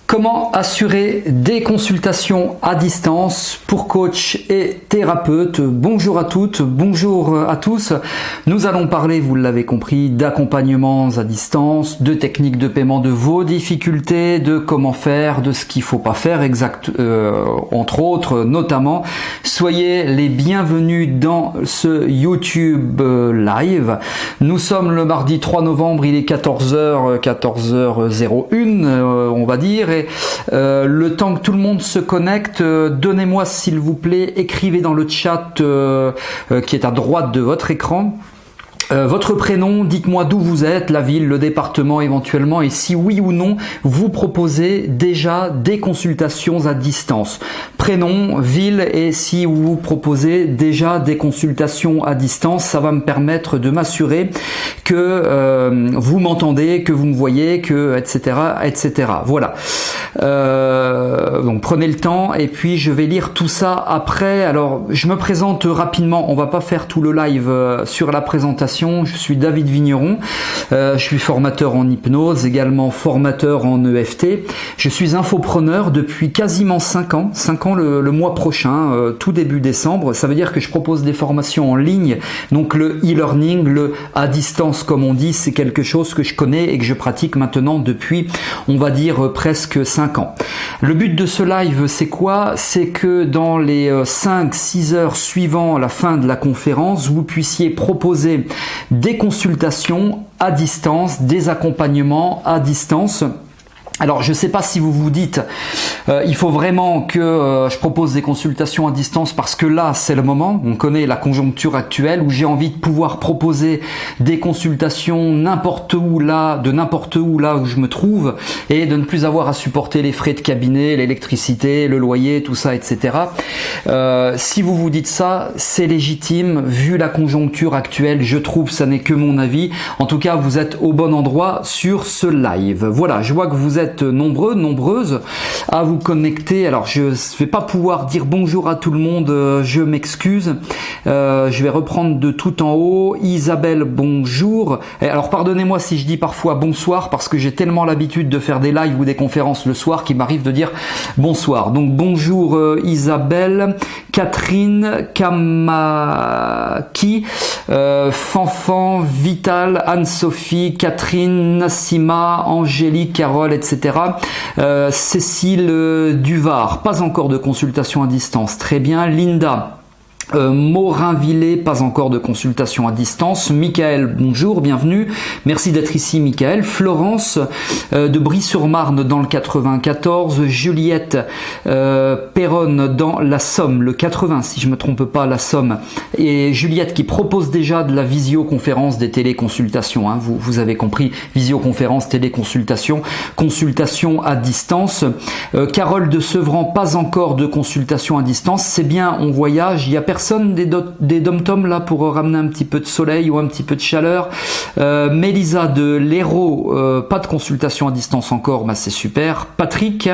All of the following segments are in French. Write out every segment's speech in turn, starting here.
Comment assurer des consultations à distance pour coach et thérapeute? Bonjour à toutes, bonjour à tous. Nous allons parler, vous l'avez compris, d'accompagnements à distance, de techniques de paiement, de vos difficultés, de comment faire, de ce qu'il ne faut pas faire, entre autres, notamment. Soyez les bienvenus dans ce YouTube Live. Nous sommes le mardi 3 novembre, il est 14h01, on va dire. Le temps que tout le monde se connecte, donnez-moi s'il vous plaît, écrivez dans le chat qui est à droite de votre écran. Votre prénom, dites-moi d'où vous êtes, la ville, le département éventuellement, et si oui ou non vous proposez déjà des consultations à distance. Prénom, ville, et si vous proposez déjà des consultations à distance, ça va me permettre de m'assurer que vous m'entendez, que vous me voyez, que etc. etc. Voilà. Donc prenez le temps et puis je vais lire tout ça après. Alors je me présente rapidement, on va pas faire tout le live sur la présentation. Je suis David Vigneron, je suis formateur en hypnose, également formateur en EFT. Je suis infopreneur depuis quasiment 5 ans le mois prochain, tout début décembre. Ça veut dire que je propose des formations en ligne, donc le e-learning, le à distance comme on dit, c'est quelque chose que je connais et que je pratique maintenant depuis, on va dire, presque 5 ans. Le but de ce live, c'est quoi? C'est que dans les 5-6 heures suivant la fin de la conférence, vous puissiez proposer des consultations à distance, des accompagnements à distance. Alors je ne sais pas si vous vous dites il faut vraiment que je propose des consultations à distance parce que là c'est le moment, on connaît la conjoncture actuelle où j'ai envie de pouvoir proposer des consultations n'importe où là où je me trouve et de ne plus avoir à supporter les frais de cabinet, l'électricité, le loyer, tout ça, etc. Si vous vous dites ça, c'est légitime vu la conjoncture actuelle, je trouve, ça n'est que mon avis. En tout cas, vous êtes au bon endroit sur ce live. Voilà, je vois que vous êtes nombreux, nombreuses à vous connecter. Alors je vais pas pouvoir dire bonjour à tout le monde, je m'excuse. Je vais reprendre de tout en haut. Isabelle, bonjour. Et alors pardonnez-moi si je dis parfois bonsoir parce que j'ai tellement l'habitude de faire des lives ou des conférences le soir qu'il m'arrive de dire bonsoir. Donc bonjour Isabelle, Catherine, Kamaki, Fanfan, Vital, Anne-Sophie, Catherine, Nassima, Angélique, Carole, etc. Cécile Duvar, pas encore de consultation à distance. Très bien. Linda. Morinvillers, pas encore de consultation à distance. Michael, bonjour, bienvenue. Merci d'être ici, Michael. Florence de Brie-sur-Marne dans le 94. Juliette Perronne dans la Somme, le 80, si je me trompe pas, la Somme. Et Juliette qui propose déjà de la visioconférence, des téléconsultations. Hein, vous avez compris, visioconférence, téléconsultation, consultation à distance. Carole de Sevran, pas encore de consultation à distance. C'est bien, on voyage, il y a personne des dom-toms là pour ramener un petit peu de soleil ou un petit peu de chaleur. Mélisa de l'Hérault, pas de consultation à distance encore, bah c'est super. Patrick,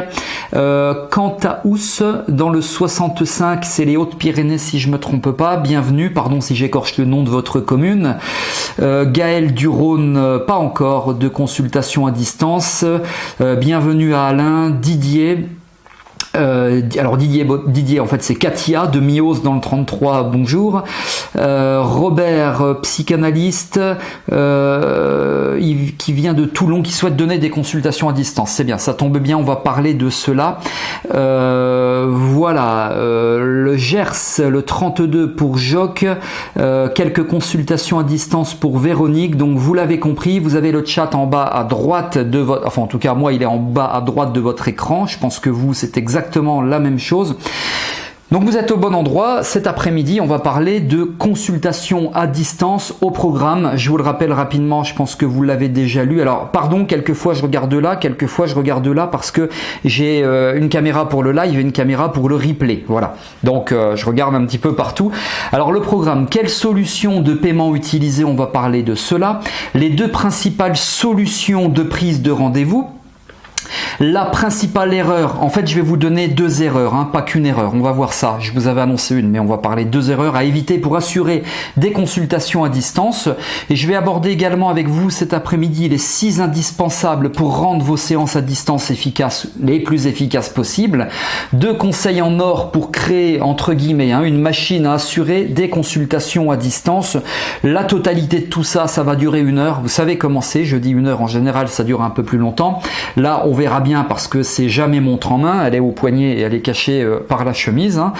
Cantaous dans le 65, c'est les Hautes-Pyrénées si je me trompe pas, bienvenue, pardon si j'écorche le nom de votre commune. Gaël du Rhône, pas encore de consultation à distance. Bienvenue à Alain. Didier. Alors Didier en fait c'est Katia de Mios dans le 33, bonjour. Robert, psychanalyste qui vient de Toulon, qui souhaite donner des consultations à distance. C'est bien, ça tombe bien, on va parler de cela. Voilà, le Gers, le 32 pour Joc, quelques consultations à distance pour Véronique. Donc vous l'avez compris, vous avez le chat en bas à droite de votre, enfin en tout cas moi il est en bas à droite de votre écran. Je pense que vous c'est exactement la même chose. Donc vous êtes au bon endroit. Cet après-midi, on va parler de consultation à distance au programme. Je vous le rappelle rapidement, je pense que vous l'avez déjà lu. Alors pardon, quelquefois je regarde là, quelquefois je regarde là parce que j'ai une caméra pour le live et une caméra pour le replay. Voilà. Donc je regarde un petit peu partout. Alors le programme, quelle solution de paiement utiliser? On va parler de cela. Les deux principales solutions de prise de rendez-vous. La principale erreur, en fait je vais vous donner 2 erreurs, hein, pas qu'une erreur, on va voir ça, je vous avais annoncé une, mais on va parler 2 erreurs à éviter pour assurer des consultations à distance. Et je vais aborder également avec vous cet après-midi les 6 indispensables pour rendre vos séances à distance efficaces, les plus efficaces possibles. 2 conseils en or pour créer, entre guillemets, hein, une machine à assurer des consultations à distance. La totalité de tout ça, ça va durer 1 heure. Vous savez comment c'est, je dis 1 heure, en général ça dure un peu plus longtemps. Là on verra bien parce que c'est jamais montre en main, elle est au poignet et elle est cachée par la chemise. Hein.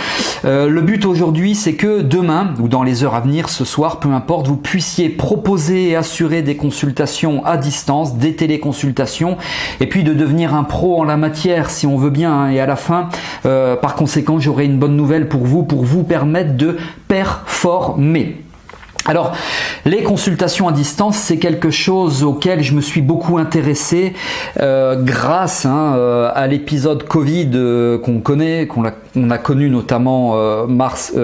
Le but aujourd'hui c'est que demain ou dans les heures à venir, ce soir, peu importe, vous puissiez proposer et assurer des consultations à distance, des téléconsultations, et puis de devenir un pro en la matière si on veut bien. Hein. Et à la fin, par conséquent, j'aurai une bonne nouvelle pour vous permettre de performer. Alors, les consultations à distance, c'est quelque chose auquel je me suis beaucoup intéressé grâce à l'épisode Covid qu'on connaît, qu'on a connu notamment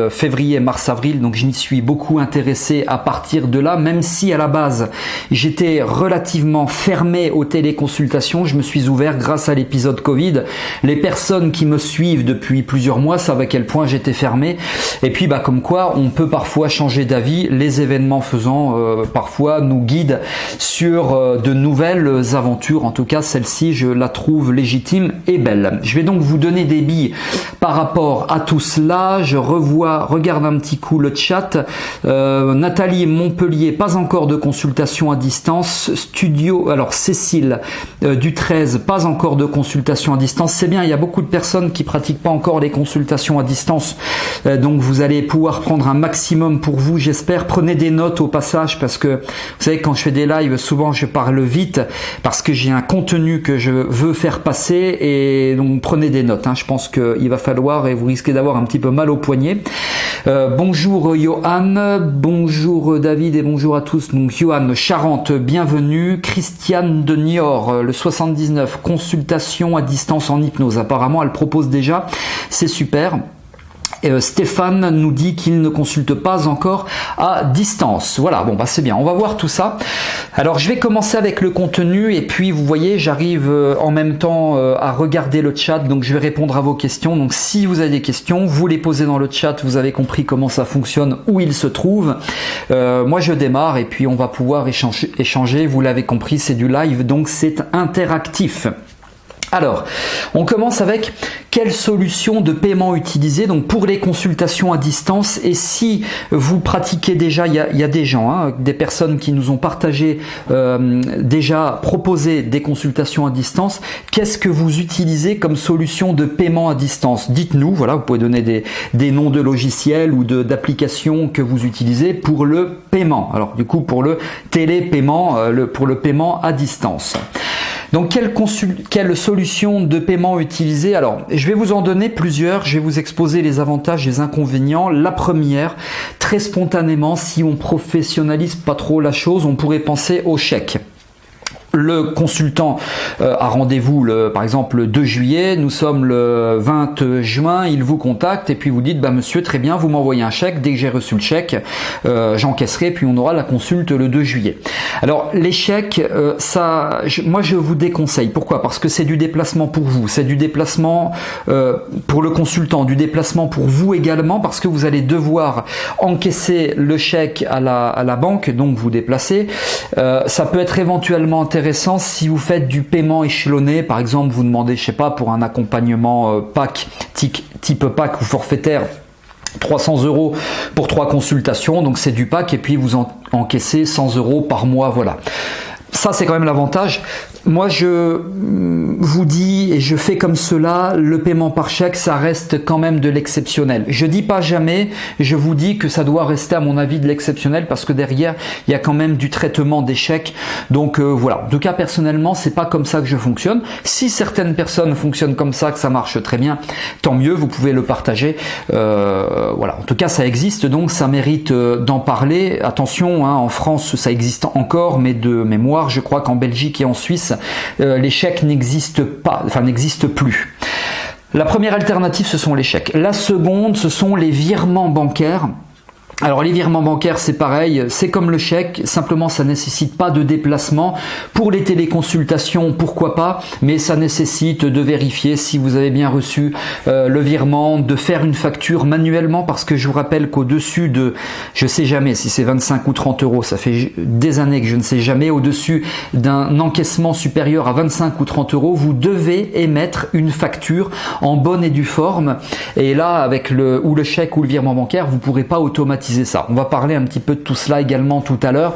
février, mars, avril. Donc, je m'y suis beaucoup intéressé à partir de là, même si à la base, j'étais relativement fermé aux téléconsultations. Je me suis ouvert grâce à l'épisode Covid. Les personnes qui me suivent depuis plusieurs mois savent à quel point j'étais fermé. Et puis, comme quoi, on peut parfois changer d'avis. Les événements faisant parfois nous guident sur de nouvelles aventures. En tout cas, celle-ci, je la trouve légitime et belle. Je vais donc vous donner des billes par rapport à tout cela. Je regarde un petit coup le chat. Nathalie Montpellier, pas encore de consultation à distance. Alors Cécile du 13, pas encore de consultation à distance. C'est bien, il y a beaucoup de personnes qui pratiquent pas encore les consultations à distance. Donc vous allez pouvoir prendre un maximum pour vous, j'espère. Prenez des notes au passage parce que vous savez, quand je fais des lives, souvent je parle vite parce que j'ai un contenu que je veux faire passer, et donc prenez des notes. Hein. Je pense qu'il va falloir, et vous risquez d'avoir un petit peu mal au poignet. Bonjour Johan, bonjour David et bonjour à tous. Donc Johan, Charente, bienvenue. Christiane de Niort, le 79, consultation à distance en hypnose. Apparemment, elle propose déjà, c'est super. Stéphane nous dit qu'il ne consulte pas encore à distance. Voilà, bon c'est bien, on va voir tout ça. Alors je vais commencer avec le contenu, et puis vous voyez, j'arrive en même temps à regarder le chat, donc je vais répondre à vos questions. Donc si vous avez des questions, vous les posez dans le chat, vous avez compris comment ça fonctionne, où il se trouve. Moi je démarre et puis on va pouvoir échanger. Vous l'avez compris, c'est du live, donc c'est interactif. Alors, on commence avec quelle solution de paiement utiliser donc pour les consultations à distance. Et si vous pratiquez déjà, il y a des gens, des personnes qui nous ont partagé déjà proposé des consultations à distance. Qu'est-ce que vous utilisez comme solution de paiement à distance? Dites-nous, voilà, vous pouvez donner des noms de logiciels ou d'applications que vous utilisez pour le paiement. Alors du coup, pour le télépaiement, pour le paiement à distance. Donc quelle solution de paiement utiliser? Alors je vais vous en donner plusieurs, je vais vous exposer les avantages et les inconvénients. La première, très spontanément, si on professionnalise pas trop la chose, on pourrait penser au chèque. Le consultant a rendez-vous par exemple le 2 juillet, nous sommes le 20 juin, il vous contacte et puis vous dites monsieur, très bien, vous m'envoyez un chèque, dès que j'ai reçu le chèque, j'encaisserai, puis on aura la consulte le 2 juillet. Alors les chèques, moi je vous déconseille. Pourquoi? Parce que c'est du déplacement pour vous, c'est du déplacement pour le consultant, du déplacement pour vous également, parce que vous allez devoir encaisser le chèque à la banque, donc vous déplacez. Ça peut être éventuellement intéressant si vous faites du paiement échelonné. Par exemple, vous demandez, je sais pas, pour un accompagnement PAC, type PAC ou forfaitaire, 300 € pour 3 consultations, donc c'est du PAC, et puis vous encaissez 100 € par mois, voilà. Ça, c'est quand même l'avantage. Moi, je vous dis, et je fais comme cela, le paiement par chèque, ça reste quand même de l'exceptionnel. Je dis pas jamais, je vous dis que ça doit rester, à mon avis, de l'exceptionnel, parce que derrière, il y a quand même du traitement des chèques. Donc voilà. En tout cas, personnellement, c'est pas comme ça que je fonctionne. Si certaines personnes fonctionnent comme ça, que ça marche très bien, tant mieux, vous pouvez le partager. Voilà. En tout cas, ça existe, donc ça mérite d'en parler. Attention, en France, ça existe encore, mais de mémoire, je crois qu'en Belgique et en Suisse, les chèques n'existent plus. La première alternative, ce sont les chèques. La seconde, ce sont les virements bancaires. Alors les virements bancaires c'est pareil, c'est comme le chèque, simplement ça nécessite pas de déplacement. Pour les téléconsultations pourquoi pas, mais ça nécessite de vérifier si vous avez bien reçu le virement, de faire une facture manuellement parce que je vous rappelle qu'au-dessus de, je sais jamais si c'est 25 ou 30 euros, ça fait des années que je ne sais jamais, au-dessus d'un encaissement supérieur à 25 ou 30 euros, vous devez émettre une facture en bonne et due forme et là avec le chèque ou le virement bancaire vous pourrez pas automatiser ça. On va parler un petit peu de tout cela également tout à l'heure.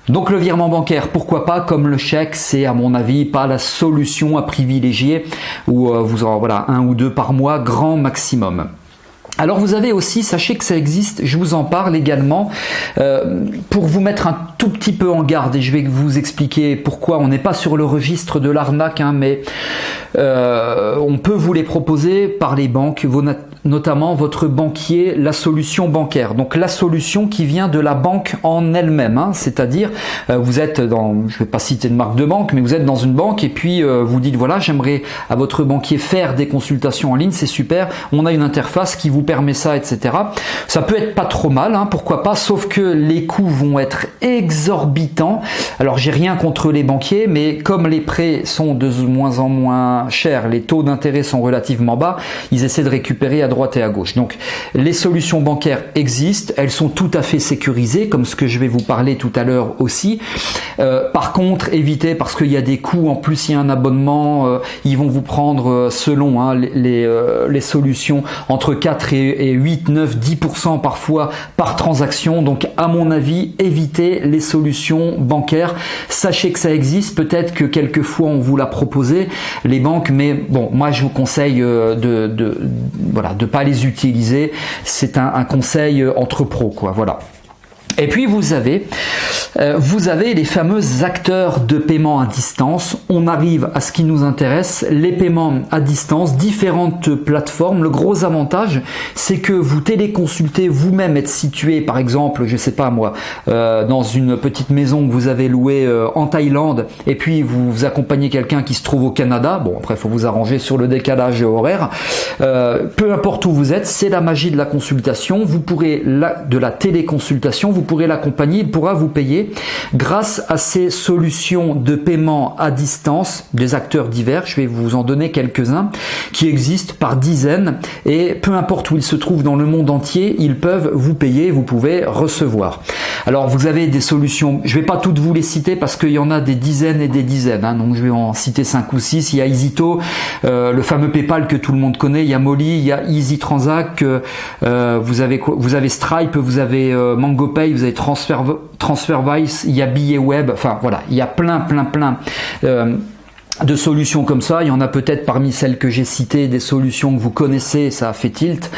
Donc le virement bancaire, pourquoi pas, comme le chèque, c'est à mon avis pas la solution à privilégier où vous aurez voilà, 1 ou 2 par mois, grand maximum. Alors vous avez aussi, sachez que ça existe, je vous en parle également, pour vous mettre un tout petit peu en garde et je vais vous expliquer pourquoi on n'est pas sur le registre de l'arnaque, hein, mais on peut vous les proposer par les banques, notamment votre banquier, la solution bancaire. Donc la solution qui vient de la banque en elle-même, hein, c'est-à-dire vous êtes dans, je ne vais pas citer de marque de banque, mais vous êtes dans une banque et puis vous dites voilà, j'aimerais à votre banquier faire des consultations en ligne, c'est super, on a une interface qui vous permet ça, etc. Ça peut être pas trop mal, hein, pourquoi pas, sauf que les coûts vont être exorbitants. Alors j'ai rien contre les banquiers, mais comme les prêts sont de moins en moins chers, les taux d'intérêt sont relativement bas, ils essaient de récupérer à droite et à gauche. Donc les solutions bancaires existent, elles sont tout à fait sécurisées, comme ce que je vais vous parler tout à l'heure aussi. Par contre, évitez, parce qu'il y a des coûts, en plus il y a un abonnement, ils vont vous prendre selon hein, les solutions entre 4 et 8, 9, 10% parfois par transaction. Donc à mon avis, évitez les solutions bancaires. Sachez que ça existe, peut-être que quelquefois on vous l'a proposé, les banques, mais bon, moi je vous conseille de pas les utiliser. C'est un conseil entre pros, quoi. Voilà. Et puis vous avez les fameux acteurs de paiement à distance. On arrive à ce qui nous intéresse, les paiements à distance, différentes plateformes. Le gros avantage, c'est que vous téléconsultez vous-même, être situé par exemple, je sais pas moi, dans une petite maison que vous avez louée en Thaïlande, et puis vous accompagnez quelqu'un qui se trouve au Canada. Bon, après il faut vous arranger sur le décalage horaire. Peu importe où vous êtes, c'est la magie de la consultation. Vous pourrez de la téléconsultation, vous pourrez l'accompagner, il pourra vous payer grâce à ces solutions de paiement à distance des acteurs divers. Je vais vous en donner quelques-uns qui existent par dizaines et peu importe où ils se trouvent dans le monde entier, ils peuvent vous payer, vous pouvez recevoir. Alors vous avez des solutions, je ne vais pas toutes vous les citer parce qu'il y en a des dizaines et des dizaines, hein, donc je vais en citer 5 ou 6. Il y a EasyTo, le fameux PayPal que tout le monde connaît, il y a Molly, il y a Easy Transact, vous avez Stripe, vous avez MangoPay, vous avez TransferWise, il y a Billet Web, enfin voilà, il y a plein de solutions comme ça. Il y en a peut-être parmi celles que j'ai citées des solutions que vous connaissez, ça a fait tilt.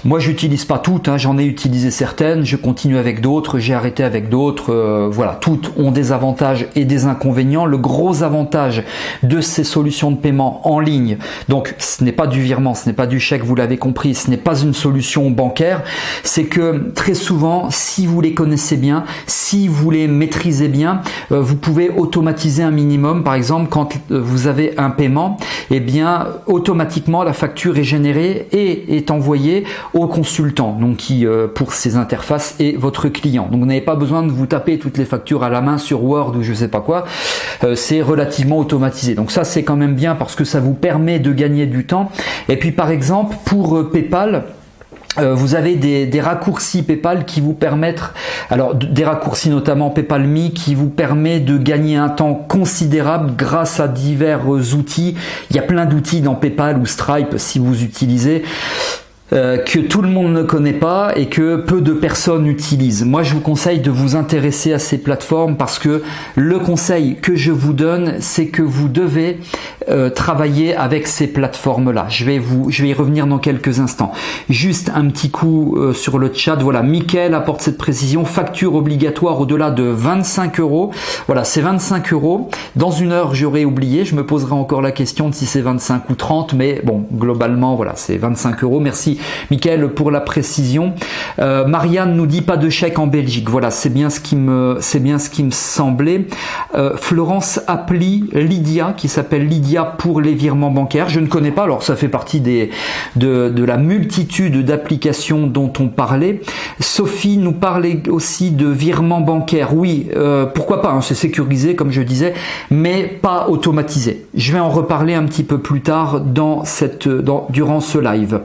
Moi j'utilise pas toutes, hein, j'en ai utilisé certaines, je continue avec d'autres, j'ai arrêté avec d'autres, voilà, toutes ont des avantages et des inconvénients. Le gros avantage de ces solutions de paiement en ligne, donc ce n'est pas du virement, ce n'est pas du chèque, vous l'avez compris, ce n'est pas une solution bancaire, c'est que très souvent, si vous les connaissez bien, si vous les maîtrisez bien, vous pouvez automatiser un minimum. Par exemple, quand vous avez un paiement, et bien automatiquement la facture est générée et est envoyée au consultant, donc qui pour ses interfaces est votre client. Donc vous n'avez pas besoin de vous taper toutes les factures à la main sur Word ou je sais pas quoi. C'est relativement automatisé. Donc ça c'est quand même bien parce que ça vous permet de gagner du temps. Et puis par exemple pour PayPal, vous avez des raccourcis PayPal qui vous permettent, alors des raccourcis notamment PayPal Me qui vous permet de gagner un temps considérable grâce à divers outils. Il y a plein d'outils dans PayPal ou Stripe si vous utilisez. Que tout le monde ne connaît pas et que peu de personnes utilisent. Moi, je vous conseille de vous intéresser à ces plateformes parce que le conseil que je vous donne, c'est que vous devez travailler avec ces plateformes-là. Je vais y revenir dans quelques instants. Juste un petit coup sur le chat. Voilà, Mickaël apporte cette précision. Facture obligatoire au-delà de 25 euros. Voilà, c'est 25 euros. Dans une heure, j'aurais oublié. Je me poserai encore la question de si c'est 25 ou 30, mais bon, globalement, voilà, c'est 25 euros. Merci merci Mickaël pour la précision. Marianne nous dit pas de chèque en Belgique. Voilà, c'est bien ce qui me semblait. Florence appli Lydia, qui s'appelle Lydia pour les virements bancaires. Je ne connais pas, alors ça fait partie de la multitude d'applications dont on parlait. Sophie nous parlait aussi de virements bancaires. Oui, pourquoi pas, hein, c'est sécurisé comme je disais, mais pas automatisé. Je vais en reparler un petit peu plus tard durant ce live.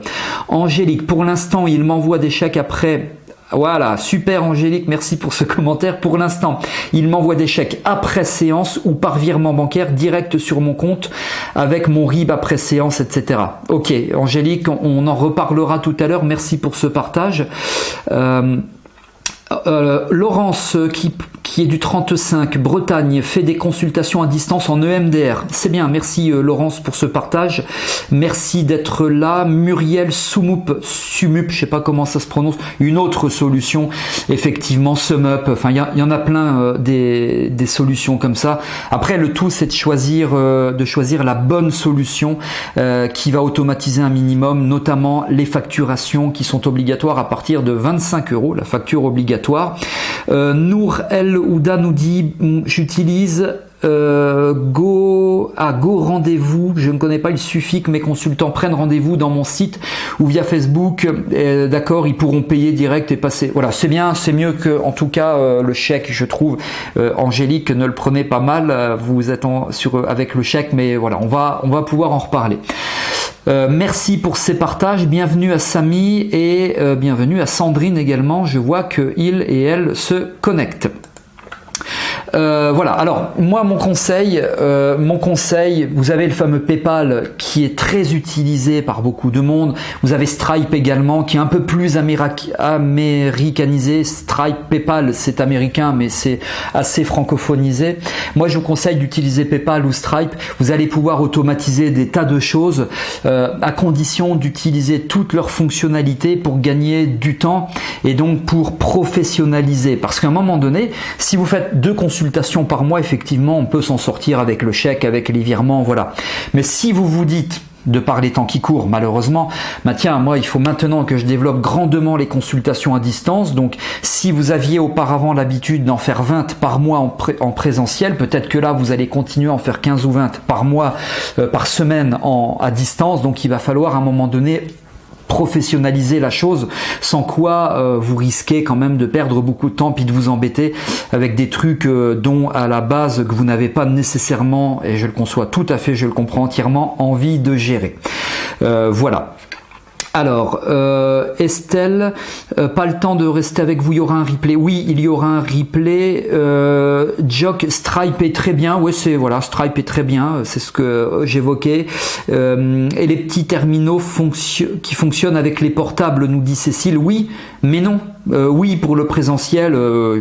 Angélique, pour l'instant, il m'envoie des chèques après. Voilà, super Angélique, merci pour ce commentaire. Pour l'instant, il m'envoie des chèques après séance ou par virement bancaire direct sur mon compte avec mon RIB après séance, etc. Ok, Angélique, on en reparlera tout à l'heure. Merci pour ce partage. Laurence qui est du 35, Bretagne, fait des consultations à distance en EMDR. C'est bien, merci Laurence pour ce partage. Merci d'être là. Muriel Sumup, je sais pas comment ça se prononce, une autre solution, effectivement, SumUp, enfin il y en a plein des solutions comme ça. Après le tout c'est de choisir la bonne solution qui va automatiser un minimum, notamment les facturations qui sont obligatoires à partir de 25 €, la facture obligatoire. Nour El Ouda nous dit j'utilise Go Rendez-vous, je ne connais pas, il suffit que mes consultants prennent rendez-vous dans mon site ou via Facebook, d'accord, ils pourront payer direct et passer. Voilà, c'est bien, c'est mieux que, en tout cas, le chèque, je trouve. Angélique, ne le prenez pas mal, vous êtes avec le chèque, mais voilà, on va pouvoir en reparler. Merci pour ces partages, bienvenue à Samy et bienvenue à Sandrine également, je vois qu'ils et elles se connectent. Voilà, alors moi mon conseil, vous avez le fameux PayPal qui est très utilisé par beaucoup de monde, vous avez Stripe également qui est un peu plus américanisé. Stripe, PayPal c'est américain mais c'est assez francophonisé. Moi je vous conseille d'utiliser PayPal ou Stripe, vous allez pouvoir automatiser des tas de choses à condition d'utiliser toutes leurs fonctionnalités pour gagner du temps et donc pour professionnaliser, parce qu'à un moment donné, si vous faites 2 consultations par mois, effectivement, on peut s'en sortir avec le chèque, avec les virements, voilà. Mais si vous vous dites, de par les temps qui courent, malheureusement, tiens, moi, il faut maintenant que je développe grandement les consultations à distance. Donc, si vous aviez auparavant l'habitude d'en faire 20 par mois en présentiel, peut-être que là, vous allez continuer à en faire 15 ou 20 par mois, par semaine à distance. Donc, il va falloir à un moment donné professionnaliser la chose, sans quoi vous risquez quand même de perdre beaucoup de temps puis de vous embêter avec des trucs dont à la base que vous n'avez pas nécessairement, et je le conçois tout à fait, je le comprends entièrement, envie de gérer. Voilà. Alors, Estelle, pas le temps de rester avec vous, il y aura un replay. Oui, il y aura un replay. Jock, Stripe est très bien. Ouais, Stripe est très bien. C'est ce que j'évoquais. Et les petits terminaux qui fonctionnent avec les portables, nous dit Cécile. Oui, mais non. Oui, pour le présentiel,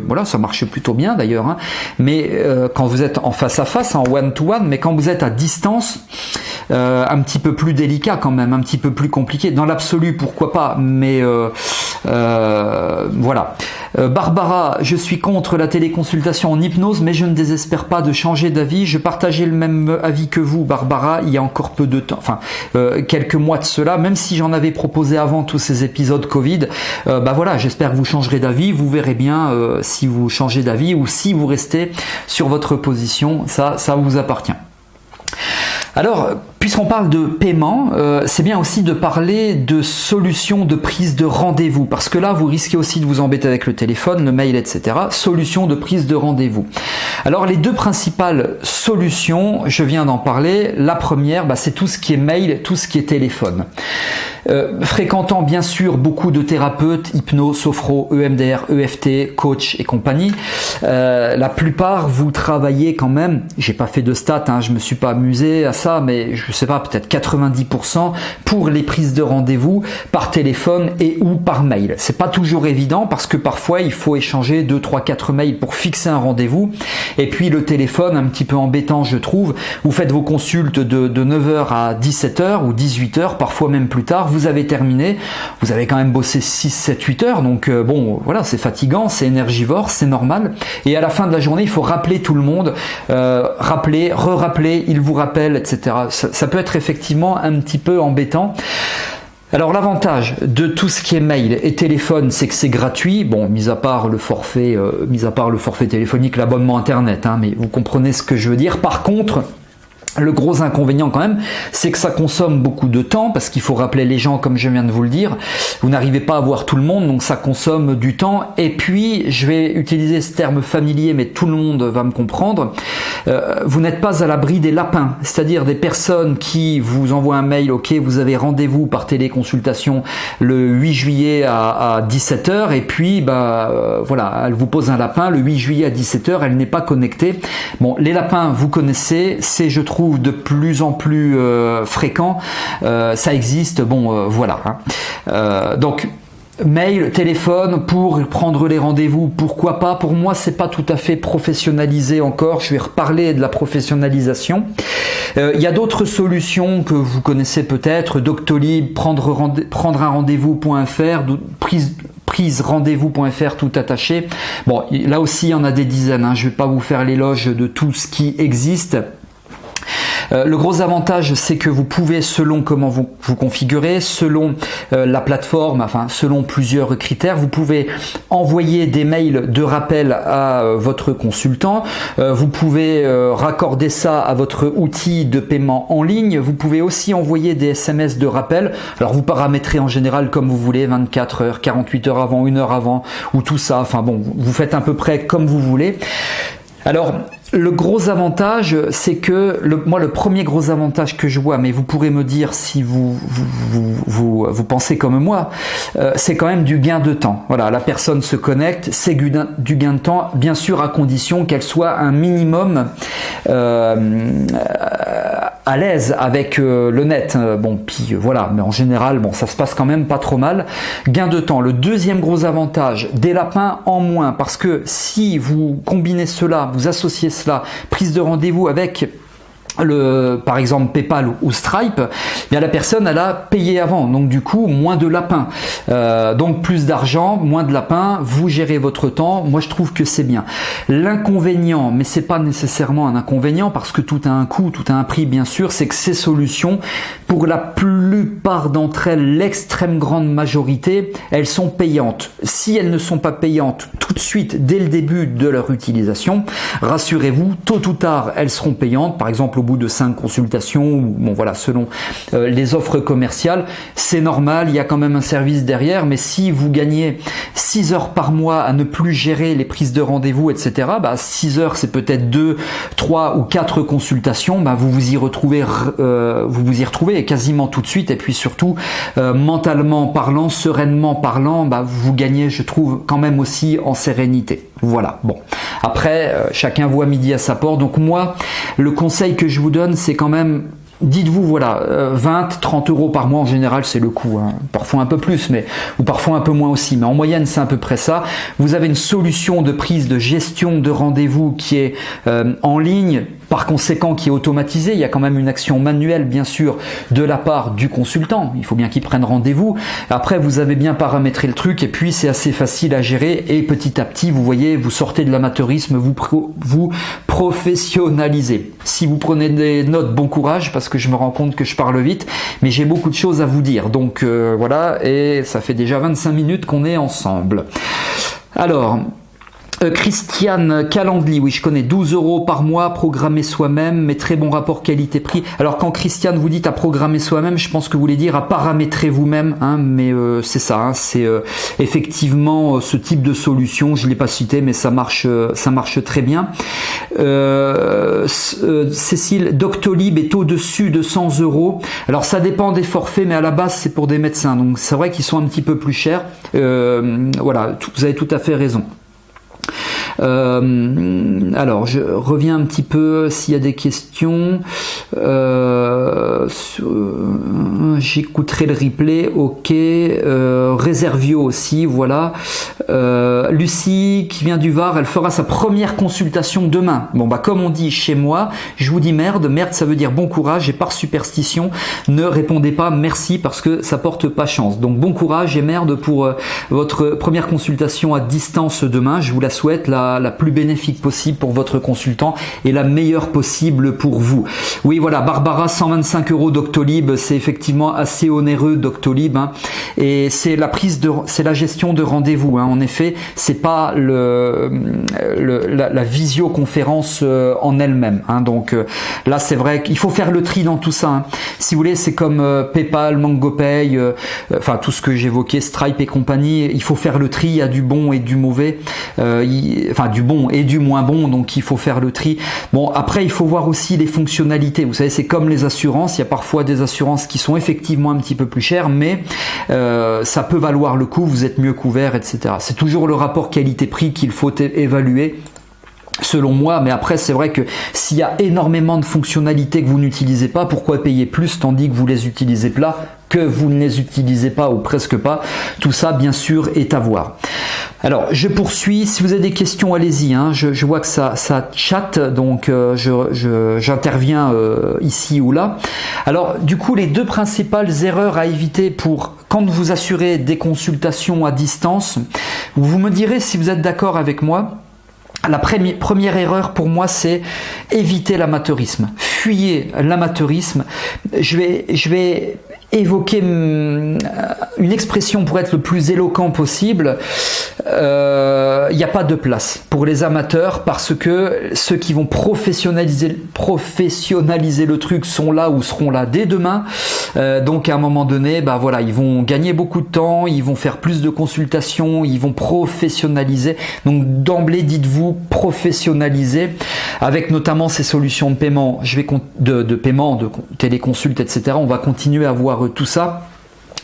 voilà, ça marche plutôt bien d'ailleurs. Hein. Mais quand vous êtes en face à face, en one-to-one, mais quand vous êtes à distance, un petit peu plus délicat quand même, un petit peu plus compliqué. Dans l'absolu, pourquoi pas, mais voilà. Barbara, je suis contre la téléconsultation en hypnose, mais je ne désespère pas de changer d'avis. Je partageais le même avis que vous, Barbara, il y a encore peu de temps, enfin quelques mois de cela, même si j'en avais proposé avant tous ces épisodes Covid. Voilà, j'espère que vous changerez d'avis. Vous verrez bien si vous changez d'avis ou si vous restez sur votre position. Ça vous appartient. Alors, puisqu'on parle de paiement, c'est bien aussi de parler de solutions de prise de rendez-vous, parce que là, vous risquez aussi de vous embêter avec le téléphone, le mail, etc. Solutions de prise de rendez-vous. Alors, les 2 principales solutions, je viens d'en parler. La première, c'est tout ce qui est mail, tout ce qui est téléphone. Fréquentant bien sûr beaucoup de thérapeutes, hypno, sophro, EMDR, EFT, coach et compagnie, la plupart vous travaillez quand même, j'ai pas fait de stats, hein, je me suis pas amusé à ça, mais je sais pas, peut-être 90% pour les prises de rendez-vous par téléphone et ou par mail. C'est pas toujours évident parce que parfois il faut échanger 2, 3, 4 mails pour fixer un rendez-vous, et puis le téléphone, un petit peu embêtant je trouve, vous faites vos consultes de 9h à 17h ou 18h, parfois même plus tard, vous avez terminé, vous avez quand même bossé 6, 7, 8 heures, donc bon, voilà, c'est fatigant, c'est énergivore, c'est normal, et à la fin de la journée, il faut rappeler tout le monde, rappeler, re-rappeler, il vous rappelle, etc. Ça peut être effectivement un petit peu embêtant. Alors l'avantage de tout ce qui est mail et téléphone, c'est que c'est gratuit. Bon, mis à part le forfait téléphonique, l'abonnement internet, hein, mais vous comprenez ce que je veux dire. Par contre, le gros inconvénient quand même, c'est que ça consomme beaucoup de temps, parce qu'il faut rappeler les gens, comme je viens de vous le dire, vous n'arrivez pas à voir tout le monde, donc ça consomme du temps. Et puis, je vais utiliser ce terme familier, mais tout le monde va me comprendre, vous n'êtes pas à l'abri des lapins, c'est-à-dire des personnes qui vous envoient un mail, ok, vous avez rendez-vous par téléconsultation le 8 juillet à 17h, et puis voilà, elle vous pose un lapin le 8 juillet à 17h, elle n'est pas connectée. Bon, les lapins, vous connaissez, c'est, je trouve, de plus en plus fréquent, ça existe, bon voilà, hein. Donc mail, téléphone pour prendre les rendez-vous, pourquoi pas. Pour moi, c'est pas tout à fait professionnalisé encore. Je vais reparler de la professionnalisation. Il y a d'autres solutions que vous connaissez peut-être, Doctolib, prendre un rendez-vous.fr, prise rendez-vous.fr tout attaché. Bon, là aussi il y en a des dizaines, hein. Je vais pas vous faire l'éloge de tout ce qui existe. Le gros avantage, c'est que vous pouvez, selon comment vous configurez, selon la plateforme, enfin selon plusieurs critères, vous pouvez envoyer des mails de rappel à votre consultant. Vous pouvez raccorder ça à votre outil de paiement en ligne. Vous pouvez aussi envoyer des SMS de rappel. Alors vous paramétrez en général comme vous voulez, 24 heures, 48 heures avant, 1 heure avant, ou tout ça. Enfin bon, vous faites à peu près comme vous voulez. Alors, le gros avantage, c'est que moi, le premier gros avantage que je vois, mais vous pourrez me dire si vous pensez comme moi, c'est quand même du gain de temps. Voilà, la personne se connecte, c'est du gain de temps, bien sûr à condition qu'elle soit un minimum à l'aise avec le net. Bon, puis voilà, mais en général, bon, ça se passe quand même pas trop mal. Gain de temps. Le deuxième gros avantage, des lapins en moins, parce que si vous combinez cela, vous associez cela, prise de rendez-vous avec par exemple PayPal ou Stripe, bien la personne elle a payé avant, donc du coup moins de lapins, donc plus d'argent, moins de lapins, vous gérez votre temps. Moi je trouve que c'est bien. L'inconvénient, mais c'est pas nécessairement un inconvénient parce que tout a un coût, tout a un prix bien sûr, c'est que ces solutions, pour la plupart d'entre elles, l'extrême grande majorité, elles sont payantes. Si elles ne sont pas payantes tout de suite dès le début de leur utilisation, rassurez-vous, tôt ou tard elles seront payantes. Par exemple au bout de 5 consultations, ou bon voilà, selon les offres commerciales, c'est normal, il y a quand même un service derrière. Mais si vous gagnez 6 heures par mois à ne plus gérer les prises de rendez-vous, etc., 6 heures c'est peut-être 2, 3 ou 4 consultations, vous vous y retrouvez quasiment tout de suite. Et puis surtout, mentalement parlant, sereinement parlant, vous gagnez, je trouve, quand même aussi en sérénité. Voilà, bon. Après, chacun voit midi à sa porte. Donc moi, le conseil que je vous donne, c'est quand même, dites-vous, voilà, 20, 30 euros par mois en général, c'est le coût, hein. Parfois un peu plus, ou parfois un peu moins aussi, mais en moyenne, c'est à peu près ça. Vous avez une solution de prise de gestion de rendez-vous qui est en ligne, par conséquent qui est automatisée. Il y a quand même une action manuelle, bien sûr, de la part du consultant. Il faut bien qu'il prenne rendez-vous. Après, vous avez bien paramétré le truc, et puis c'est assez facile à gérer, et petit à petit, vous voyez, vous sortez de l'amateurisme, vous professionnalisez. Si vous prenez des notes, bon courage, parce que je me rends compte que je parle vite, mais j'ai beaucoup de choses à vous dire. Donc voilà, et ça fait déjà 25 minutes qu'on est ensemble. Alors, Christiane Calandli, oui je connais, 12 euros par mois, programmer soi-même, mais très bon rapport qualité-prix. Alors quand Christiane vous dites à programmer soi-même, je pense que vous voulez dire à paramétrer vous-même, hein, mais c'est ça, hein, c'est effectivement ce type de solution, je ne l'ai pas cité, mais ça marche très bien. Cécile, Doctolib est au-dessus de 100 euros. Alors ça dépend des forfaits, mais à la base c'est pour des médecins, donc c'est vrai qu'ils sont un petit peu plus chers. Voilà, vous avez tout à fait raison. Alors je reviens un petit peu s'il y a des questions. J'écouterai le replay. Ok. Réservio aussi, voilà. Lucie qui vient du Var, elle fera sa première consultation demain. Bon comme on dit chez moi, je vous dis merde ça veut dire bon courage, et par superstition ne répondez pas merci parce que ça porte pas chance. Donc bon courage et merde pour votre première consultation à distance demain, je vous la souhaite, la la plus bénéfique possible pour votre consultant et la meilleure possible pour vous. Oui, voilà, Barbara, 125 € Doctolib, c'est effectivement assez onéreux Doctolib, hein, et c'est la gestion de rendez-vous, hein. En effet, c'est pas la visioconférence en elle-même, hein. Donc là, c'est vrai qu'il faut faire le tri dans tout ça, hein. Si vous voulez, c'est comme PayPal, MangoPay, enfin tout ce que j'évoquais, Stripe et compagnie. Il faut faire le tri. Il y a du bon et du mauvais, enfin du bon et du moins bon. Donc il faut faire le tri. Bon, après il faut voir aussi les fonctionnalités. Vous savez, c'est comme les assurances. Il y a parfois des assurances qui sont effectivement un petit peu plus chères, mais ça peut valoir le coup. Vous êtes mieux couvert, etc. C'est toujours le rapport qualité-prix qu'il faut évaluer, selon moi. Mais après, c'est vrai que s'il y a énormément de fonctionnalités que vous n'utilisez pas, pourquoi payer plus tandis que vous les utilisez que vous ne les utilisez pas ou presque pas? Tout ça, bien sûr, est à voir. Alors, je poursuis. Si vous avez des questions, allez-y, hein. Je vois que ça chatte, donc j'interviens ici ou là. Alors, du coup, les deux principales erreurs à éviter pour quand vous assurez des consultations à distance, vous me direz si vous êtes d'accord avec moi. La première erreur pour moi, c'est éviter l'amateurisme. Fuyez l'amateurisme. Je vais évoquer une expression pour être le plus éloquent possible. Il n'y a pas de place pour les amateurs parce que ceux qui vont professionnaliser le truc sont là ou seront là dès demain. Donc à un moment donné, bah voilà, ils vont gagner beaucoup de temps, ils vont faire plus de consultations, ils vont professionnaliser. Donc d'emblée, dites-vous professionnaliser avec notamment ces solutions de paiement. De paiement, de téléconsulte, etc. On va continuer à voir tout ça.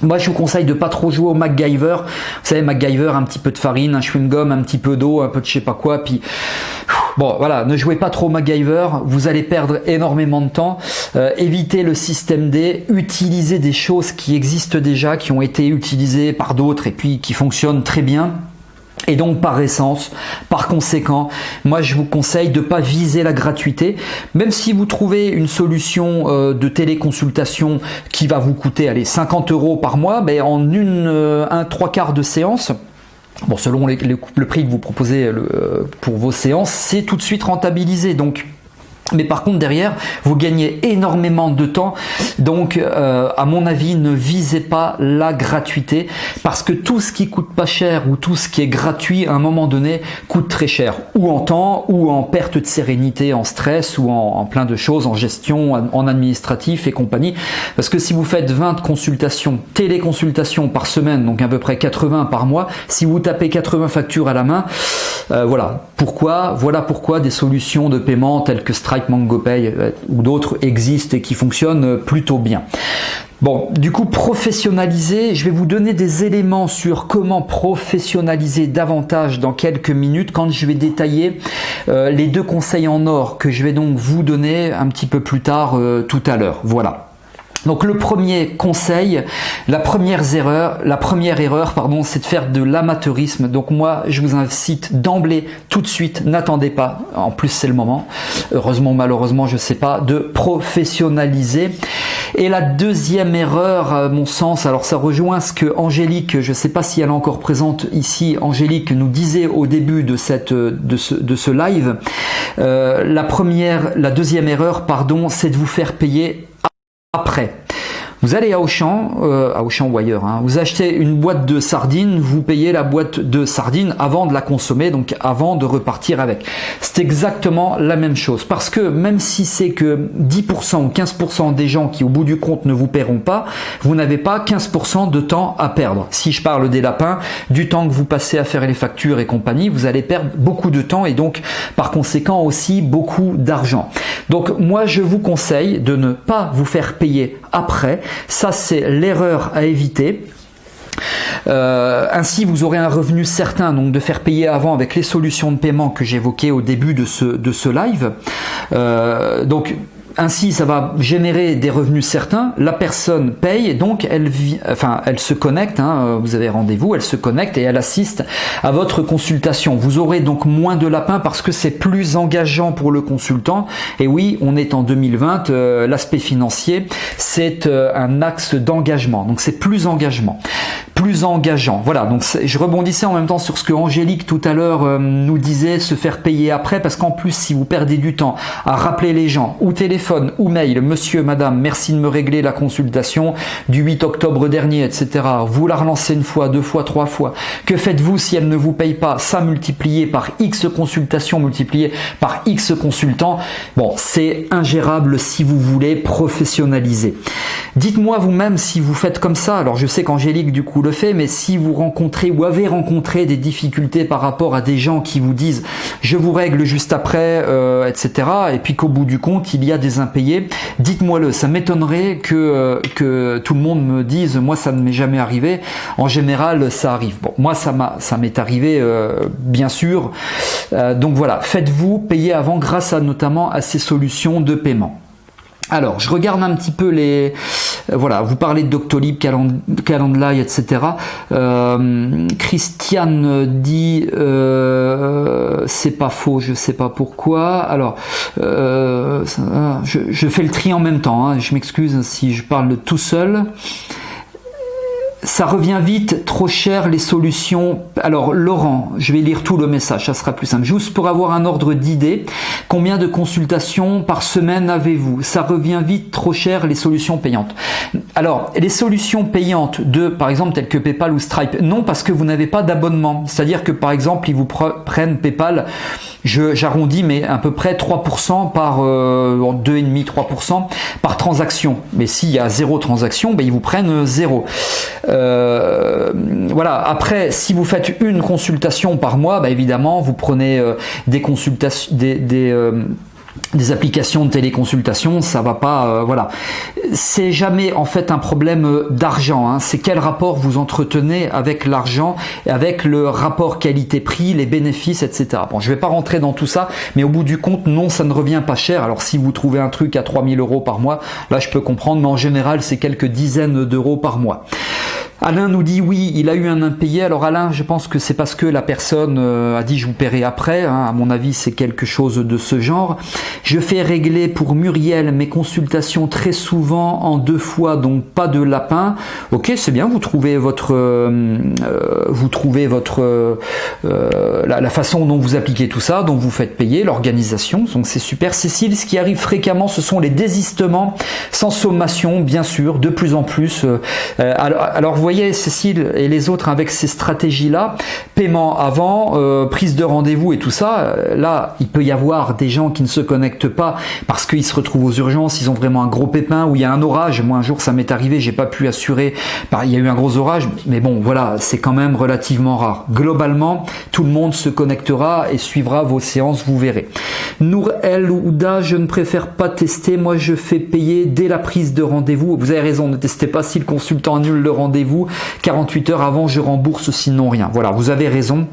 Moi, je vous conseille de pas trop jouer au MacGyver. Vous savez, MacGyver, un petit peu de farine, un chewing-gum, un petit peu d'eau, un peu de je sais pas quoi, puis bon, voilà, ne jouez pas trop au MacGyver, vous allez perdre énormément de temps. Évitez le système D, utilisez des choses qui existent déjà, qui ont été utilisées par d'autres et puis qui fonctionnent très bien. Et donc par essence, par conséquent, moi je vous conseille de ne pas viser la gratuité, même si vous trouvez une solution de téléconsultation qui va vous coûter 50 € par mois, ben en trois quarts de séance. Bon, selon le prix que vous proposez pour vos séances, c'est tout de suite rentabilisé. Donc, mais par contre derrière vous gagnez énormément de temps, donc à mon avis ne visez pas la gratuité parce que tout ce qui coûte pas cher ou tout ce qui est gratuit à un moment donné coûte très cher, ou en temps ou en perte de sérénité, en stress ou en plein de choses, en gestion, en administratif et compagnie. Parce que si vous faites 20 consultations, téléconsultations par semaine, donc à peu près 80 par mois, si vous tapez 80 factures à la main, voilà pourquoi des solutions de paiement telles que Stripe, MangoPay ou d'autres existent et qui fonctionnent plutôt bien. Bon, du coup, professionnaliser, je vais vous donner des éléments sur comment professionnaliser davantage dans quelques minutes quand je vais détailler les deux conseils en or que je vais donc vous donner un petit peu plus tard tout à l'heure. Voilà. Donc le premier conseil, la première erreur, c'est de faire de l'amateurisme. Donc moi, je vous incite d'emblée, tout de suite, n'attendez pas, en plus c'est le moment, heureusement ou malheureusement, je sais pas, de professionnaliser. Et la deuxième erreur, à mon sens, alors ça rejoint ce que Angélique, je sais pas si elle est encore présente ici, Angélique nous disait au début de ce live, la deuxième erreur, c'est de vous faire payer après. Vous allez à Auchan ou ailleurs, hein, vous achetez une boîte de sardines, vous payez la boîte de sardines avant de la consommer, donc avant de repartir avec. C'est exactement la même chose, parce que même si c'est que 10% ou 15% des gens qui au bout du compte ne vous paieront pas, vous n'avez pas 15% de temps à perdre. Si je parle des lapins, du temps que vous passez à faire les factures et compagnie, vous allez perdre beaucoup de temps et donc par conséquent aussi beaucoup d'argent. Donc moi je vous conseille de ne pas vous faire payer après. Ça, c'est l'erreur à éviter. Ainsi, vous aurez un revenu certain, donc de faire payer avant avec les solutions de paiement que j'évoquais au début de ce live. Donc, ainsi, ça va générer des revenus certains. La personne paye, et donc elle se connecte. Hein, vous avez rendez-vous, elle se connecte et elle assiste à votre consultation. Vous aurez donc moins de lapins parce que c'est plus engageant pour le consultant. Et oui, on est en 2020. L'aspect financier, c'est un axe d'engagement. Donc c'est plus engagement. plus engageant. Voilà, donc je rebondissais en même temps sur ce que Angélique tout à l'heure nous disait, se faire payer après, parce qu'en plus, si vous perdez du temps à rappeler les gens, ou téléphone, ou mail, monsieur, madame, merci de me régler la consultation du 8 octobre dernier, etc. Vous la relancez une fois, deux fois, trois fois. Que faites-vous si elle ne vous paye pas? Ça multiplié par X consultations, multiplié par X consultants. Bon, c'est ingérable si vous voulez professionnaliser. Dites-moi vous-même si vous faites comme ça. Alors, je sais qu'Angélique, du coup, le fait, mais si vous rencontrez ou avez rencontré des difficultés par rapport à des gens qui vous disent je vous règle juste après, etc. et puis qu'au bout du compte il y a des impayés, dites-moi-le. Ça m'étonnerait que tout le monde me dise moi ça ne m'est jamais arrivé. En général ça arrive. Bon, moi ça m'est arrivé bien sûr. Donc voilà, faites-vous payer avant grâce à notamment à ces solutions de paiement. Alors, je regarde un petit peu les... voilà, vous parlez de Doctolib, Calendly, etc. Christiane dit... c'est pas faux, je sais pas pourquoi. Alors, je fais le tri en même temps. Hein, je m'excuse si je parle tout seul. Ça revient vite, trop cher les solutions. Alors Laurent, je vais lire tout le message, ça sera plus simple. Juste pour avoir un ordre d'idée, combien de consultations par semaine avez-vous? Ça revient vite, trop cher les solutions payantes. Alors, les solutions payantes par exemple, telles que PayPal ou Stripe, non, parce que vous n'avez pas d'abonnement. C'est-à-dire que par exemple, ils vous prennent PayPal, j'arrondis, mais à peu près 3% par 2,5-3% par transaction. Mais s'il y a 0 transaction, ben, ils vous prennent 0. Voilà. Après, si vous faites une consultation par mois, bah évidemment, vous prenez des consultations, des applications de téléconsultation, ça va pas, voilà. C'est jamais en fait un problème d'argent, hein. C'est quel rapport vous entretenez avec l'argent, avec le rapport qualité-prix, les bénéfices, etc. Bon, je vais pas rentrer dans tout ça, mais au bout du compte, non, ça ne revient pas cher. Alors si vous trouvez un truc à 3 000 € par mois, là je peux comprendre, mais en général, c'est quelques dizaines d'euros par mois. Alain nous dit oui, il a eu un impayé. Alors Alain, je pense que c'est parce que la personne a dit je vous paierai après, hein. À mon avis, c'est quelque chose de ce genre. Je fais régler pour Muriel mes consultations très souvent en 2 fois, donc pas de lapin. Ok, c'est bien, vous trouvez la façon dont vous appliquez tout ça, dont vous faites payer, l'organisation, donc c'est super. Cécile, ce qui arrive fréquemment, ce sont les désistements sans sommation, bien sûr, de plus en plus. Alors vous voyez Cécile et les autres avec ces stratégies-là, paiement avant, prise de rendez-vous et tout ça, là il peut y avoir des gens qui ne se connectent pas parce qu'ils se retrouvent aux urgences, ils ont vraiment un gros pépin ou il y a un orage. Moi un jour ça m'est arrivé, j'ai pas pu assurer, il y a eu un gros orage, mais bon voilà, c'est quand même relativement rare. Globalement, tout le monde se connectera et suivra vos séances, vous verrez. Nour El Ouda, je ne préfère pas tester, moi je fais payer dès la prise de rendez-vous. Vous avez raison, ne testez pas si le consultant annule le rendez-vous. 48 heures avant, je rembourse, sinon rien. Voilà, vous avez raison.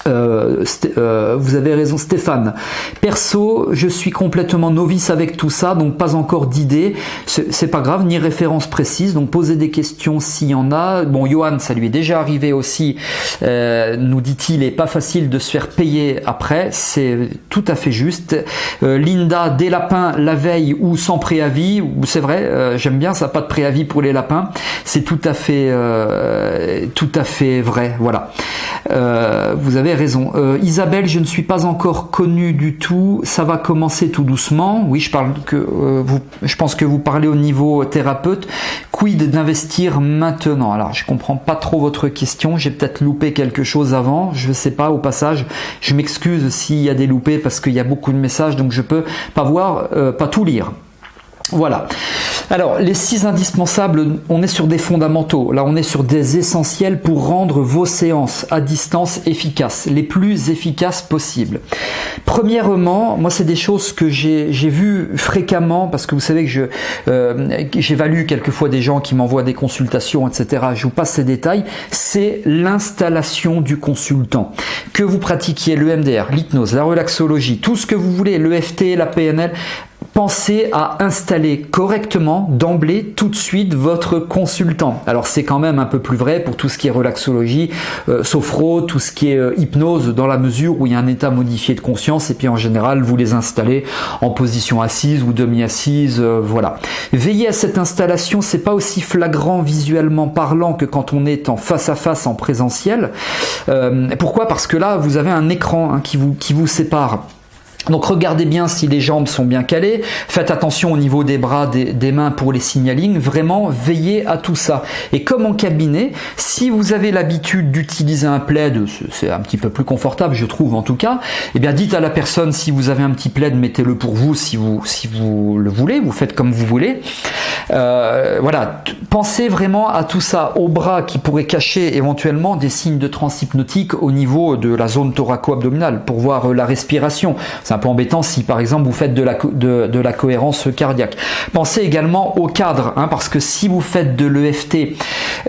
Vous avez raison Stéphane. Perso, je suis complètement novice avec tout ça, donc pas encore d'idée. C'est pas grave, ni référence précise, donc posez des questions s'il y en a. Bon, Johan, ça lui est déjà arrivé aussi, nous dit-il, est pas facile de se faire payer après, c'est tout à fait juste. Linda, des lapins la veille ou sans préavis, c'est vrai, j'aime bien ça, pas de préavis pour les lapins, c'est tout à fait vrai, voilà. Vous avez raison. Isabelle, je ne suis pas encore connue du tout. Ça va commencer tout doucement. Oui, je pense que vous parlez au niveau thérapeute. Quid d'investir maintenant? Alors, je comprends pas trop votre question. J'ai peut-être loupé quelque chose avant. Je sais pas. Au passage, je m'excuse s'il y a des loupés parce qu'il y a beaucoup de messages, donc je peux pas voir, pas tout lire. Voilà. Alors, les 6 indispensables, on est sur des fondamentaux. Là, on est sur des essentiels pour rendre vos séances à distance efficaces, les plus efficaces possibles. Premièrement, moi, c'est des choses que j'ai vues fréquemment parce que vous savez que j'évalue quelquefois des gens qui m'envoient des consultations, etc. Je vous passe ces détails. C'est l'installation du consultant. Que vous pratiquiez l'EMDR, l'hypnose, la relaxologie, tout ce que vous voulez, l'EFT, la PNL, pensez à installer correctement d'emblée tout de suite votre consultant. Alors c'est quand même un peu plus vrai pour tout ce qui est relaxologie, sophro, tout ce qui est hypnose, dans la mesure où il y a un état modifié de conscience, et puis en général vous les installez en position assise ou demi-assise, voilà. Veillez à cette installation, c'est pas aussi flagrant visuellement parlant que quand on est en face à face en présentiel. Pourquoi? Parce que là vous avez un écran qui vous sépare. Donc regardez bien si les jambes sont bien calées, faites attention au niveau des bras, des mains pour les signalings, vraiment veillez à tout ça. Et comme en cabinet, si vous avez l'habitude d'utiliser un plaid, c'est un petit peu plus confortable je trouve en tout cas, eh bien dites à la personne si vous avez un petit plaid, mettez-le pour vous si vous le voulez, vous faites comme vous voulez. Voilà, pensez vraiment à tout ça, aux bras qui pourraient cacher éventuellement des signes de transe hypnotique au niveau de la zone thoraco-abdominale pour voir la respiration. C'est un peu embêtant si par exemple vous faites de la cohérence cardiaque. Pensez également au cadre, parce que si vous faites de l'EFT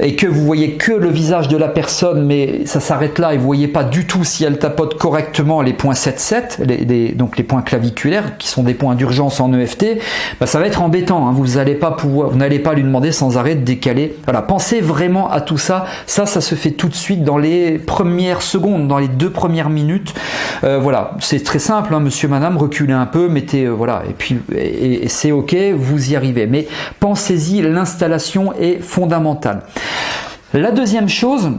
et que vous voyez que le visage de la personne, mais ça s'arrête là et vous voyez pas du tout si elle tapote correctement les points 7-7, donc les points claviculaires qui sont des points d'urgence en EFT, ça va être embêtant. Vous n'allez pas lui demander sans arrêt de décaler. Voilà, pensez vraiment à tout ça. Ça se fait tout de suite dans les premières secondes, dans les 2 premières minutes. Voilà, c'est très simple. Monsieur, madame, reculez un peu, mettez, voilà, et puis et c'est ok, vous y arrivez. Mais pensez-y, l'installation est fondamentale. La deuxième chose,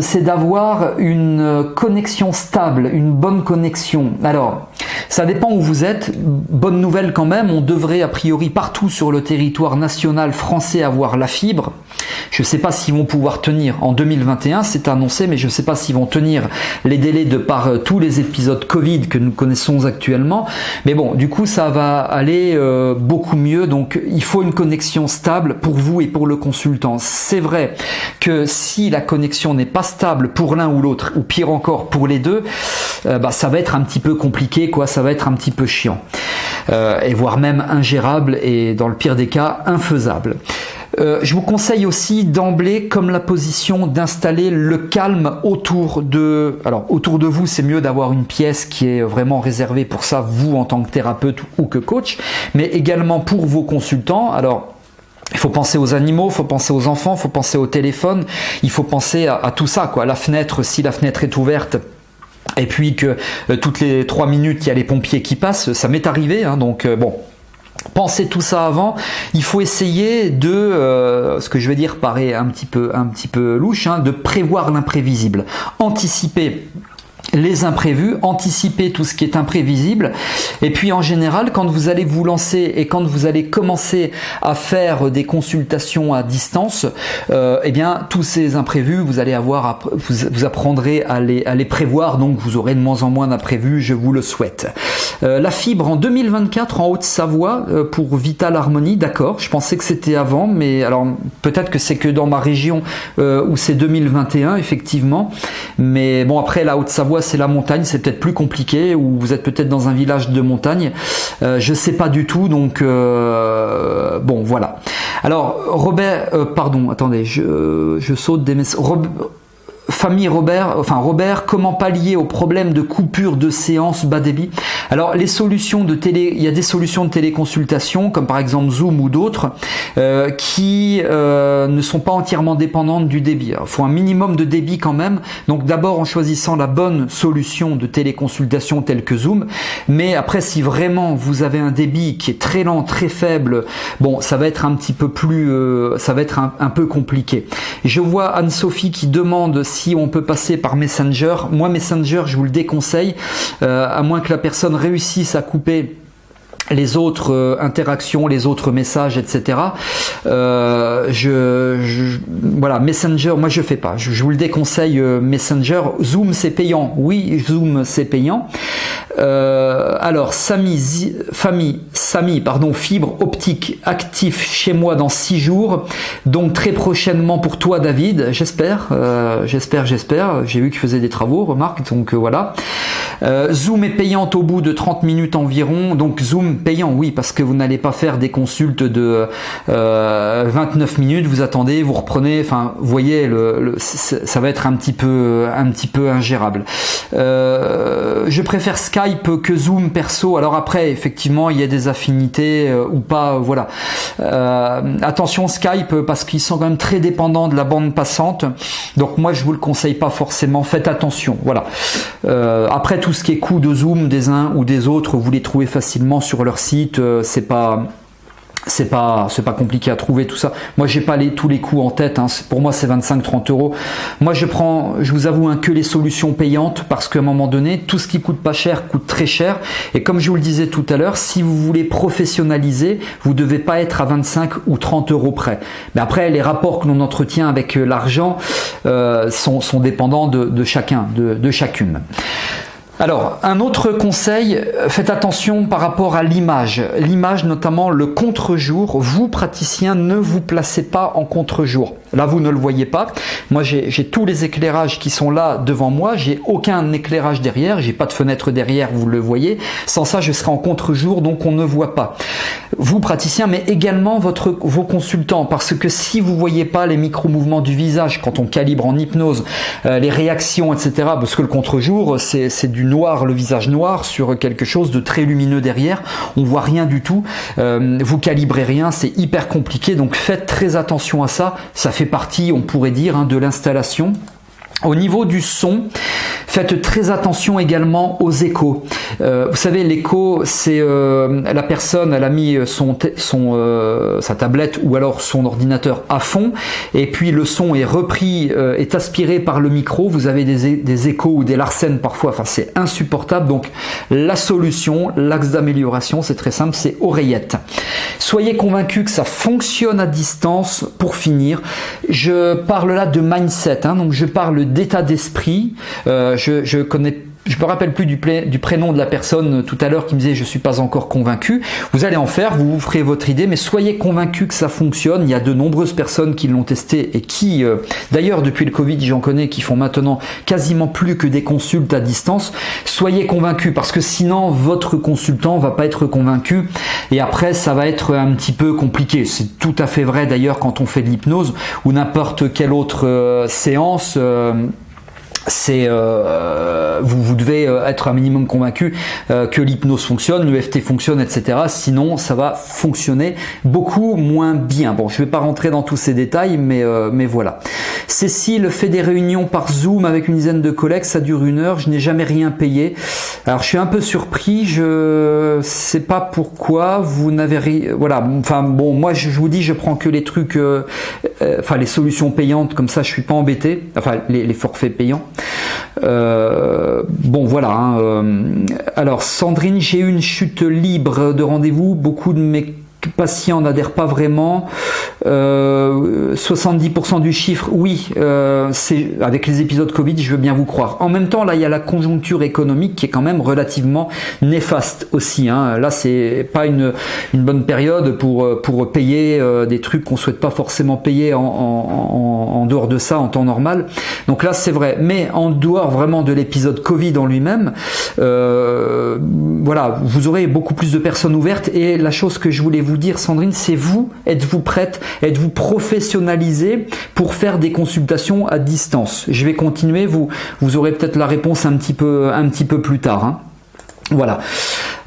c'est d'avoir une connexion stable, une bonne connexion. Alors, ça dépend où vous êtes. Bonne nouvelle quand même, on devrait a priori partout sur le territoire national français avoir la fibre. Je ne sais pas s'ils vont pouvoir tenir en 2021, c'est annoncé, mais je ne sais pas s'ils vont tenir les délais de par tous les épisodes Covid que nous connaissons actuellement. Mais bon, du coup, ça va aller beaucoup mieux. Donc, il faut une connexion stable pour vous et pour le consultant. C'est vrai que si la connexion n'est pas stable pour l'un ou l'autre, ou pire encore pour les deux, ça va être un petit peu compliqué, quoi. Ça va être un petit peu chiant, et voire même ingérable et dans le pire des cas infaisable. Je vous conseille aussi d'emblée, comme la position, d'installer le calme autour de... Alors, autour de vous, c'est mieux d'avoir une pièce qui est vraiment réservée pour ça, vous en tant que thérapeute ou que coach, mais également pour vos consultants. Alors, il faut penser aux animaux, il faut penser aux enfants, il faut penser au téléphone, il faut penser à tout ça, quoi. La fenêtre, si la fenêtre est ouverte, et puis que toutes les 3 minutes, il y a les pompiers qui passent, ça m'est arrivé, donc bon... Pensez tout ça avant. Il faut essayer de, ce que je vais dire paraît un petit peu louche, de prévoir l'imprévisible, anticiper les imprévus, anticiper tout ce qui est imprévisible, et puis en général quand vous allez vous lancer et quand vous allez commencer à faire des consultations à distance, eh bien tous ces imprévus vous allez avoir, vous apprendrez à les prévoir, donc vous aurez de moins en moins d'imprévus, je vous le souhaite. La fibre en 2024 en Haute-Savoie pour Vital Harmonie, d'accord, je pensais que c'était avant, mais alors peut-être que c'est que dans ma région où c'est 2021 effectivement, mais bon après la Haute-Savoie c'est la montagne, c'est peut-être plus compliqué, ou vous êtes peut-être dans un village de montagne, je sais pas du tout, donc bon voilà. Alors Robert, pardon, attendez, je saute des messages. Robert, comment pallier au problème de coupure de séance bas débit? Alors il y a des solutions de téléconsultation comme par exemple Zoom ou d'autres qui ne sont pas entièrement dépendantes du débit. Il faut un minimum de débit quand même. Donc d'abord en choisissant la bonne solution de téléconsultation telle que Zoom, mais après si vraiment vous avez un débit qui est très lent, très faible, bon ça va être un petit peu plus, ça va être un peu compliqué. Je vois Anne-Sophie qui demande si on peut passer par Messenger. Moi, Messenger, je vous le déconseille, à moins que la personne réussisse à couper les autres interactions, les autres messages, etc. Voilà, Messenger, moi je fais pas. Je vous le déconseille, Messenger. Zoom, c'est payant. Oui, Zoom, c'est payant. Alors, Samy, fibre optique actif chez moi dans 6 jours. Donc très prochainement pour toi, David. J'espère. J'ai vu qu'il faisait des travaux, remarque. Donc voilà. Zoom est payante au bout de 30 minutes environ. Donc Zoom, payant, oui, parce que vous n'allez pas faire des consultes de 29 minutes, vous attendez, vous reprenez, enfin, vous voyez, ça va être un petit peu ingérable. Je préfère Skype que Zoom perso. Alors après, effectivement, il y a des affinités ou pas, voilà. Attention Skype, parce qu'ils sont quand même très dépendants de la bande passante. Donc moi, je vous le conseille pas forcément. Faites attention, voilà. Après, tout ce qui est coût de Zoom des uns ou des autres, vous les trouvez facilement sur leur site. C'est pas compliqué à trouver tout ça. Moi, j'ai pas tous les coûts en tête, hein. Pour moi, c'est 25-30 euros. Moi, je vous avoue, que les solutions payantes, parce qu'à un moment donné, tout ce qui coûte pas cher coûte très cher. Et comme je vous le disais tout à l'heure, si vous voulez professionnaliser, vous devez pas être à 25 ou 30 euros près. Mais après, les rapports que l'on entretient avec l'argent sont dépendants de chacun, de chacune. Alors, un autre conseil, faites attention par rapport à l'image. L'image, notamment le contre-jour. Vous, praticiens, ne vous placez pas en contre-jour. Là, vous ne le voyez pas. Moi, j'ai tous les éclairages qui sont là devant moi. J'ai aucun éclairage derrière. J'ai pas de fenêtre derrière, vous le voyez. Sans ça, je serai en contre-jour, donc on ne voit pas. Vous, praticiens, mais également vos consultants. Parce que si vous voyez pas les micro-mouvements du visage quand on calibre en hypnose, les réactions, etc., parce que le contre-jour, c'est du noir, le visage noir sur quelque chose de très lumineux derrière, on voit rien du tout, vous calibrez rien, c'est hyper compliqué, donc faites très attention à ça. Ça fait partie, on pourrait dire, de l'installation. Au niveau du son, faites très attention également aux échos. Vous savez, l'écho, c'est la personne, elle a mis sa tablette ou alors son ordinateur à fond, et puis le son est repris, est aspiré par le micro. Vous avez des échos ou des larcènes parfois. Enfin, c'est insupportable. Donc, la solution, l'axe d'amélioration, c'est très simple, c'est oreillette. Soyez convaincus que ça fonctionne à distance. Pour finir, je parle là de mindset, donc je parle d'état d'esprit. Je me rappelle plus du prénom de la personne tout à l'heure qui me disait je suis pas encore convaincu. Vous allez en faire, vous ferez votre idée, mais soyez convaincus que ça fonctionne. Il y a de nombreuses personnes qui l'ont testé et qui, d'ailleurs depuis le Covid, j'en connais qui font maintenant quasiment plus que des consultes à distance. Soyez convaincus parce que sinon votre consultant va pas être convaincu et après ça va être un petit peu compliqué. C'est tout à fait vrai d'ailleurs quand on fait de l'hypnose ou n'importe quelle autre séance. Vous devez être un minimum convaincu que l'hypnose fonctionne, l'EFT fonctionne, etc. Sinon, ça va fonctionner beaucoup moins bien. Bon, je ne vais pas rentrer dans tous ces détails, mais voilà. Cécile fait des réunions par Zoom avec une dizaine de collègues, ça dure 1 heure, je n'ai jamais rien payé. Alors, je suis un peu surpris, je sais pas pourquoi vous n'avez rien... Voilà, enfin bon, moi je vous dis, je prends que les trucs, les solutions payantes, comme ça je suis pas embêté, enfin les forfaits payants. Bon voilà. Alors Sandrine, j'ai eu une chute libre de rendez-vous. Beaucoup de mes patients n'adhèrent pas vraiment. 70% du chiffre, oui, c'est avec les épisodes Covid, je veux bien vous croire. En même temps, là, il y a la conjoncture économique qui est quand même relativement néfaste aussi. Là, c'est pas une bonne période pour payer des trucs qu'on souhaite pas forcément payer en dehors de ça en temps normal. Donc là, c'est vrai. Mais en dehors vraiment de l'épisode Covid en lui-même, voilà, vous aurez beaucoup plus de personnes ouvertes. Et la chose que je voulais vous dire, Sandrine, c'est vous, êtes-vous prête, êtes-vous professionnalisé pour faire des consultations à distance? Je vais continuer, vous aurez peut-être la réponse un petit peu plus tard. Voilà.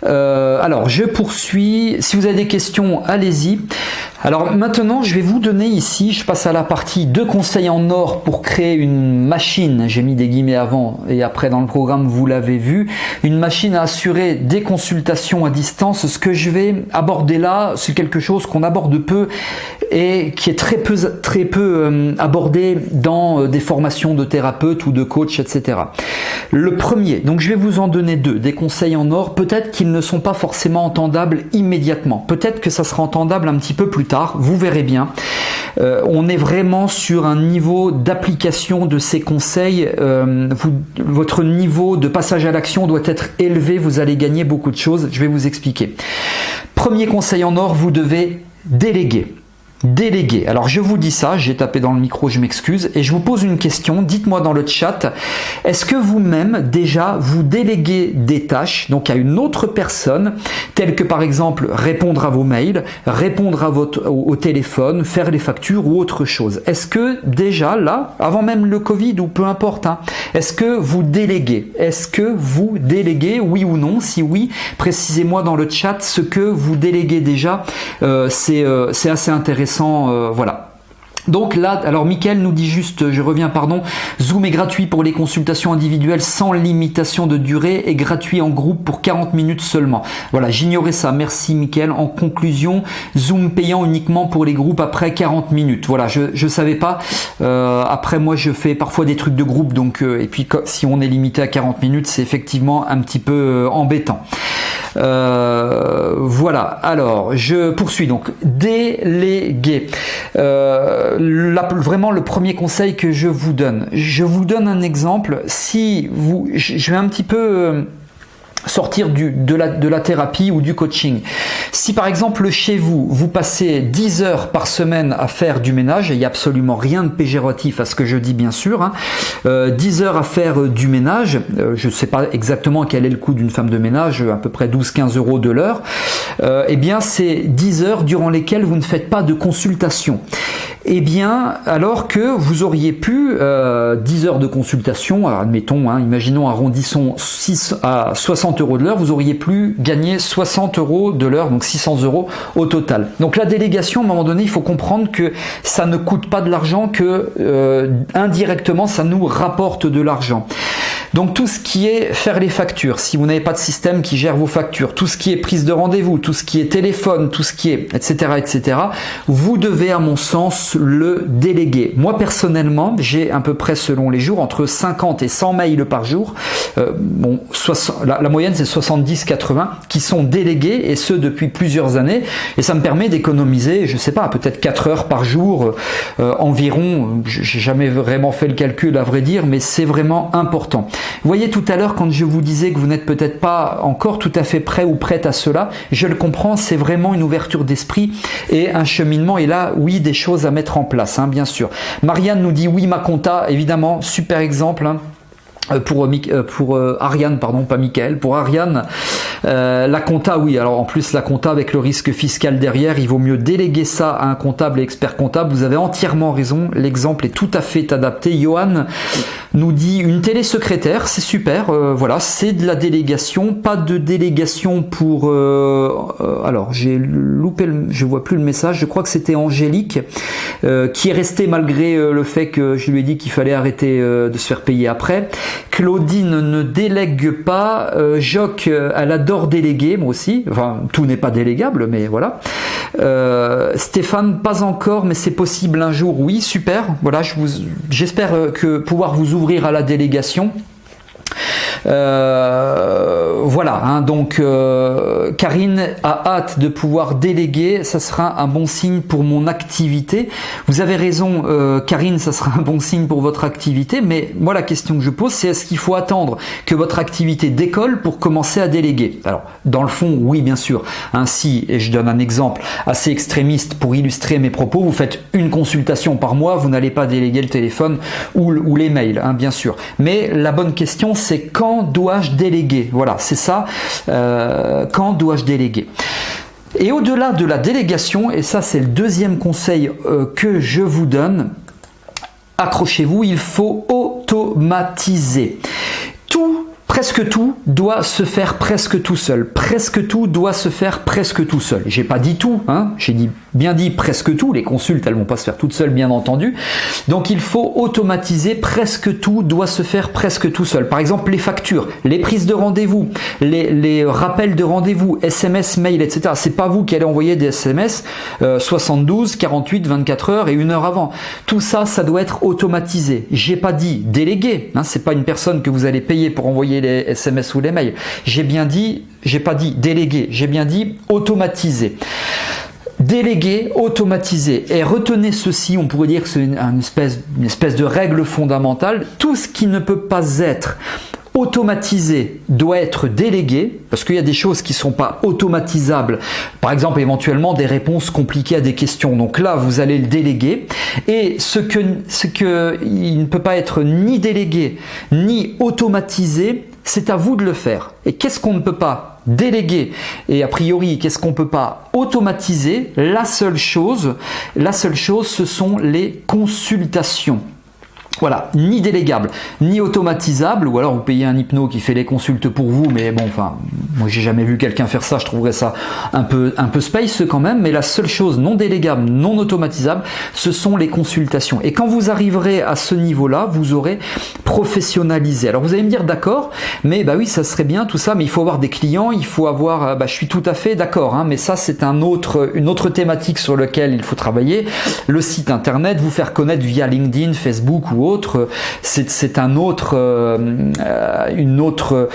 Alors, je poursuis. Si vous avez des questions, allez-y. Alors maintenant, je vais vous donner ici, je passe à la partie 2 conseils en or pour créer une machine. J'ai mis des guillemets avant et après dans le programme, vous l'avez vu. Une machine à assurer des consultations à distance. Ce que je vais aborder là, c'est quelque chose qu'on aborde peu et qui est très peu abordé dans des formations de thérapeutes ou de coachs, etc. Le premier, donc je vais vous en donner 2, des conseils en or. Peut-être qu'ils ne sont pas forcément entendables immédiatement. Peut-être que ça sera entendable un petit peu plus tard, vous verrez bien. On est vraiment sur un niveau d'application de ces conseils. Votre niveau de passage à l'action doit être élevé, vous allez gagner beaucoup de choses. Je vais vous expliquer. Premier conseil en or, vous devez déléguer. Déléguer. Alors je vous dis ça, j'ai tapé dans le micro, je m'excuse, et je vous pose une question, dites-moi dans le chat, est-ce que vous-même déjà vous déléguez des tâches, donc à une autre personne, telles que par exemple répondre à vos mails, répondre à au téléphone, faire les factures ou autre chose? Est-ce que déjà là, avant même le Covid ou peu importe, hein, est-ce que vous déléguez? Est-ce que vous déléguez, oui ou non? Si oui, précisez-moi dans le chat ce que vous déléguez déjà, c'est assez intéressant. Voilà. Donc là, alors Mickaël nous dit juste, je reviens, pardon, Zoom est gratuit pour les consultations individuelles sans limitation de durée et gratuit en groupe pour 40 minutes seulement. Voilà, j'ignorais ça. Merci Mickaël. En conclusion, Zoom payant uniquement pour les groupes après 40 minutes. Voilà, je savais pas. Après, moi, je fais parfois des trucs de groupe, donc et puis si on est limité à 40 minutes, c'est effectivement un petit peu embêtant. Voilà, alors je poursuis. Donc déléguer, vraiment le premier conseil que je vous donne un exemple. Si vous, je vais un petit peu sortir de la thérapie ou du coaching. Si par exemple chez vous, vous passez 10 heures par semaine à faire du ménage, et il n'y a absolument rien de péjoratif à ce que je dis bien sûr, hein, 10 heures à faire du ménage, je ne sais pas exactement quel est le coût d'une femme de ménage, à peu près 12-15 euros de l'heure, eh bien c'est 10 heures durant lesquelles vous ne faites pas de consultation. Eh bien, alors que vous auriez pu 10 heures de consultation, alors admettons, hein, imaginons, arrondissons 6 à 60 euros de l'heure, vous auriez pu gagner 60 euros de l'heure, donc 600 euros au total. Donc la délégation, à un moment donné, il faut comprendre que ça ne coûte pas de l'argent, que indirectement, ça nous rapporte de l'argent. Donc tout ce qui est faire les factures, si vous n'avez pas de système qui gère vos factures, tout ce qui est prise de rendez-vous, tout ce qui est téléphone, tout ce qui est etc., vous devez à mon sens le déléguer. Moi personnellement, j'ai à peu près selon les jours entre 50 et 100 mails par jour. La moyenne c'est 70-80 qui sont délégués, et ce depuis plusieurs années, et ça me permet d'économiser, je sais pas, peut-être 4 heures par jour environ. J'ai jamais vraiment fait le calcul à vrai dire, mais c'est vraiment important. Vous voyez tout à l'heure quand je vous disais que vous n'êtes peut-être pas encore tout à fait prêt ou prête à cela, je le comprends, c'est vraiment une ouverture d'esprit et un cheminement, et là oui, des choses à mettre en place, hein, bien sûr. Marianne nous dit oui, ma compta, évidemment, super exemple, hein. Pour Ariane, pardon, pas Mickaël, pour Ariane, la compta, oui, alors en plus la compta avec le risque fiscal derrière, il vaut mieux déléguer ça à un comptable et expert comptable. Vous avez entièrement raison, l'exemple est tout à fait adapté. Johan nous dit une télésecrétaire, c'est super, voilà, c'est de la délégation, pas de délégation pour alors j'ai loupé, je vois plus le message, je crois que c'était Angélique qui est restée malgré le fait que je lui ai dit qu'il fallait arrêter de se faire payer après. Claudine ne délègue pas, Joc, elle adore déléguer, moi aussi, enfin tout n'est pas délégable, mais voilà. Stéphane, pas encore, mais c'est possible un jour, oui, super, voilà, j'espère que pouvoir vous ouvrir à la délégation. Voilà, hein, donc Karine a hâte de pouvoir déléguer, ça sera un bon signe pour mon activité. Vous avez raison Karine, ça sera un bon signe pour votre activité, mais moi la question que je pose, c'est est-ce qu'il faut attendre que votre activité décolle pour commencer à déléguer? Alors dans le fond, oui bien sûr, ainsi, et je donne un exemple assez extrémiste pour illustrer mes propos, vous faites une consultation par mois, vous n'allez pas déléguer le téléphone ou les mails, hein, bien sûr, mais la bonne question c'est quand dois-je déléguer? Voilà, c'est ça, quand dois-je déléguer? Et au-delà de la délégation, et ça c'est le deuxième conseil que je vous donne, accrochez-vous, il faut automatiser. Presque tout doit se faire presque tout seul. Presque tout doit se faire presque tout seul. J'ai pas dit tout, hein. J'ai bien dit presque tout. Les consultes, elles vont pas se faire toutes seules, bien entendu. Donc il faut automatiser. Presque tout doit se faire presque tout seul. Par exemple, les factures, les prises de rendez-vous, les rappels de rendez-vous, SMS, mail, etc. C'est pas vous qui allez envoyer des SMS 72, 48, 24 heures et 1 heure avant. Tout ça, ça doit être automatisé. J'ai pas dit délégué. Hein. C'est pas une personne que vous allez payer pour envoyer les SMS ou les mails. J'ai pas dit déléguer, j'ai bien dit automatiser. Déléguer, automatiser. Et retenez ceci, on pourrait dire que c'est une espèce de règle fondamentale. Tout ce qui ne peut pas être automatisé doit être délégué, parce qu'il y a des choses qui ne sont pas automatisables, par exemple éventuellement des réponses compliquées à des questions, donc là vous allez le déléguer, et ce que il ne peut pas être ni délégué ni automatisé, c'est à vous de le faire. Et qu'est-ce qu'on ne peut pas déléguer et a priori qu'est-ce qu'on ne peut pas automatiser? La seule chose, ce sont les consultations. Voilà, ni délégable, ni automatisable, ou alors vous payez un hypno qui fait les consultes pour vous, mais bon, enfin, moi j'ai jamais vu quelqu'un faire ça, je trouverais ça un peu space quand même, mais la seule chose non délégable, non automatisable, ce sont les consultations. Et quand vous arriverez à ce niveau-là, vous aurez professionnalisé. Alors vous allez me dire, d'accord, mais bah oui, ça serait bien tout ça, mais il faut avoir des clients, il faut avoir, je suis tout à fait d'accord, hein, mais ça c'est une autre thématique sur laquelle il faut travailler, le site internet, vous faire connaître via LinkedIn, Facebook ou autre, c'est une autre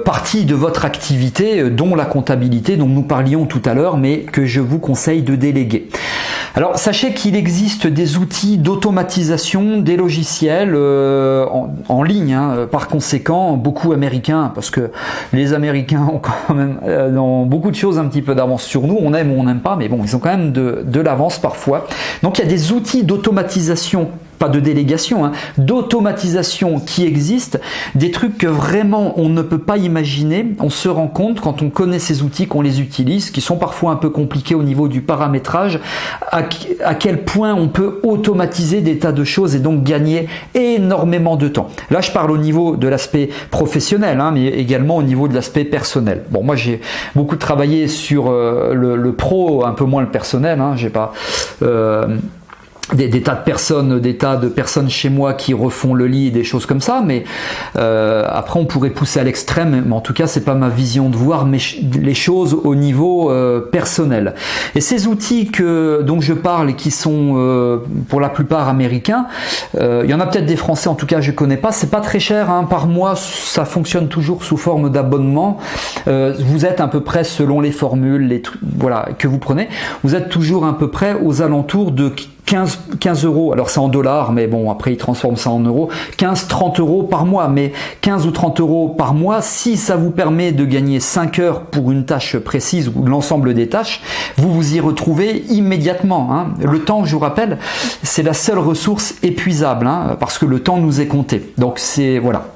partie de votre activité, dont la comptabilité dont nous parlions tout à l'heure, mais que je vous conseille de déléguer. Alors sachez qu'il existe des outils d'automatisation, des logiciels en ligne, hein, par conséquent beaucoup américains, parce que les Américains ont quand même dans beaucoup de choses un petit peu d'avance sur nous, on aime ou on n'aime pas, mais bon, ils ont quand même de l'avance parfois. Donc il y a des outils d'automatisation, pas de délégation, hein, d'automatisation qui existent, des trucs que vraiment on ne peut pas imaginer. On se rend compte quand on connaît ces outils, qu'on les utilise, qui sont parfois un peu compliqués au niveau du paramétrage, à quel point on peut automatiser des tas de choses et donc gagner énormément de temps. Là, je parle au niveau de l'aspect professionnel, hein, mais également au niveau de l'aspect personnel. Bon, moi j'ai beaucoup travaillé sur le pro, un peu moins le personnel, hein, j'ai pas... Des tas de personnes chez moi qui refont le lit et des choses comme ça, mais après on pourrait pousser à l'extrême, mais en tout cas c'est pas ma vision de voir les choses au niveau personnel. Et ces outils dont je parle, qui sont pour la plupart américains, il y en a peut-être des français, en tout cas je connais pas, c'est pas très cher, hein, par mois, ça fonctionne toujours sous forme d'abonnement. Vous êtes à peu près, selon les formules, les trucs, voilà, que vous prenez, vous êtes toujours à peu près aux alentours de 15 euros, alors c'est en dollars, mais bon, après ils transforment ça en euros, 15-30 euros par mois, mais 15 ou 30 euros par mois, si ça vous permet de gagner 5 heures pour une tâche précise ou l'ensemble des tâches, vous vous y retrouvez immédiatement, hein. Le temps, je vous rappelle, c'est la seule ressource épuisable, hein, parce que le temps nous est compté, donc c'est, voilà.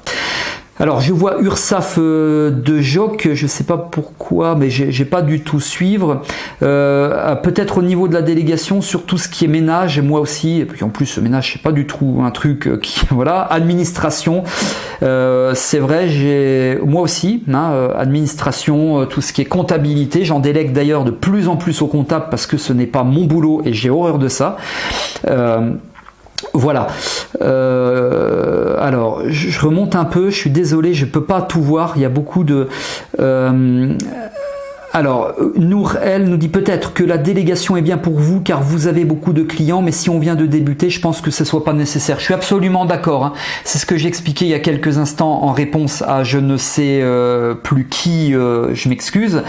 Alors je vois Ursaf de Joc, je sais pas pourquoi, mais j'ai pas du tout suivre. Peut-être au niveau de la délégation sur tout ce qui est ménage, et moi aussi, et puis en plus ménage c'est pas du tout un truc qui voilà, administration, c'est vrai, moi aussi, hein, administration, tout ce qui est comptabilité, j'en délègue d'ailleurs de plus en plus aux comptables parce que ce n'est pas mon boulot et j'ai horreur de ça. Voilà. Alors, je remonte un peu, je suis désolé, je peux pas tout voir, il y a beaucoup de... Alors, Nour, elle nous dit peut-être que la délégation est bien pour vous car vous avez beaucoup de clients, mais si on vient de débuter, je pense que ce ne soit pas nécessaire. Je suis absolument d'accord, hein. C'est ce que j'ai expliqué il y a quelques instants en réponse à je ne sais plus qui, je m'excuse.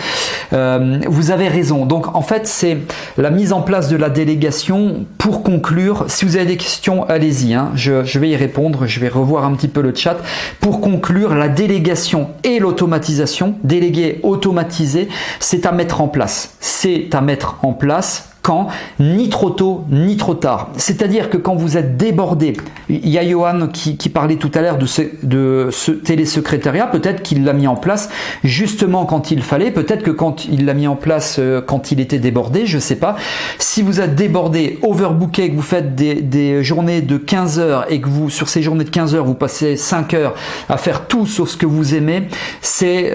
Vous avez raison. Donc, en fait, c'est la mise en place de la délégation. Pour conclure, si vous avez des questions, allez-y, hein. Je vais y répondre, je vais revoir un petit peu le chat. Pour conclure, la délégation et l'automatisation, déléguer, automatiser, c'est à mettre en place. C'est à mettre en place quand, ni trop tôt, ni trop tard. C'est-à-dire que quand vous êtes débordé, il y a Johan qui parlait tout à l'heure de ce télésecrétariat, peut-être qu'il l'a mis en place justement quand il fallait, peut-être que quand il l'a mis en place quand il était débordé, je sais pas. Si vous êtes débordé, overbooké, que vous faites des journées de 15 heures et que vous, sur ces journées de 15 heures, vous passez 5 heures à faire tout sauf ce que vous aimez, c'est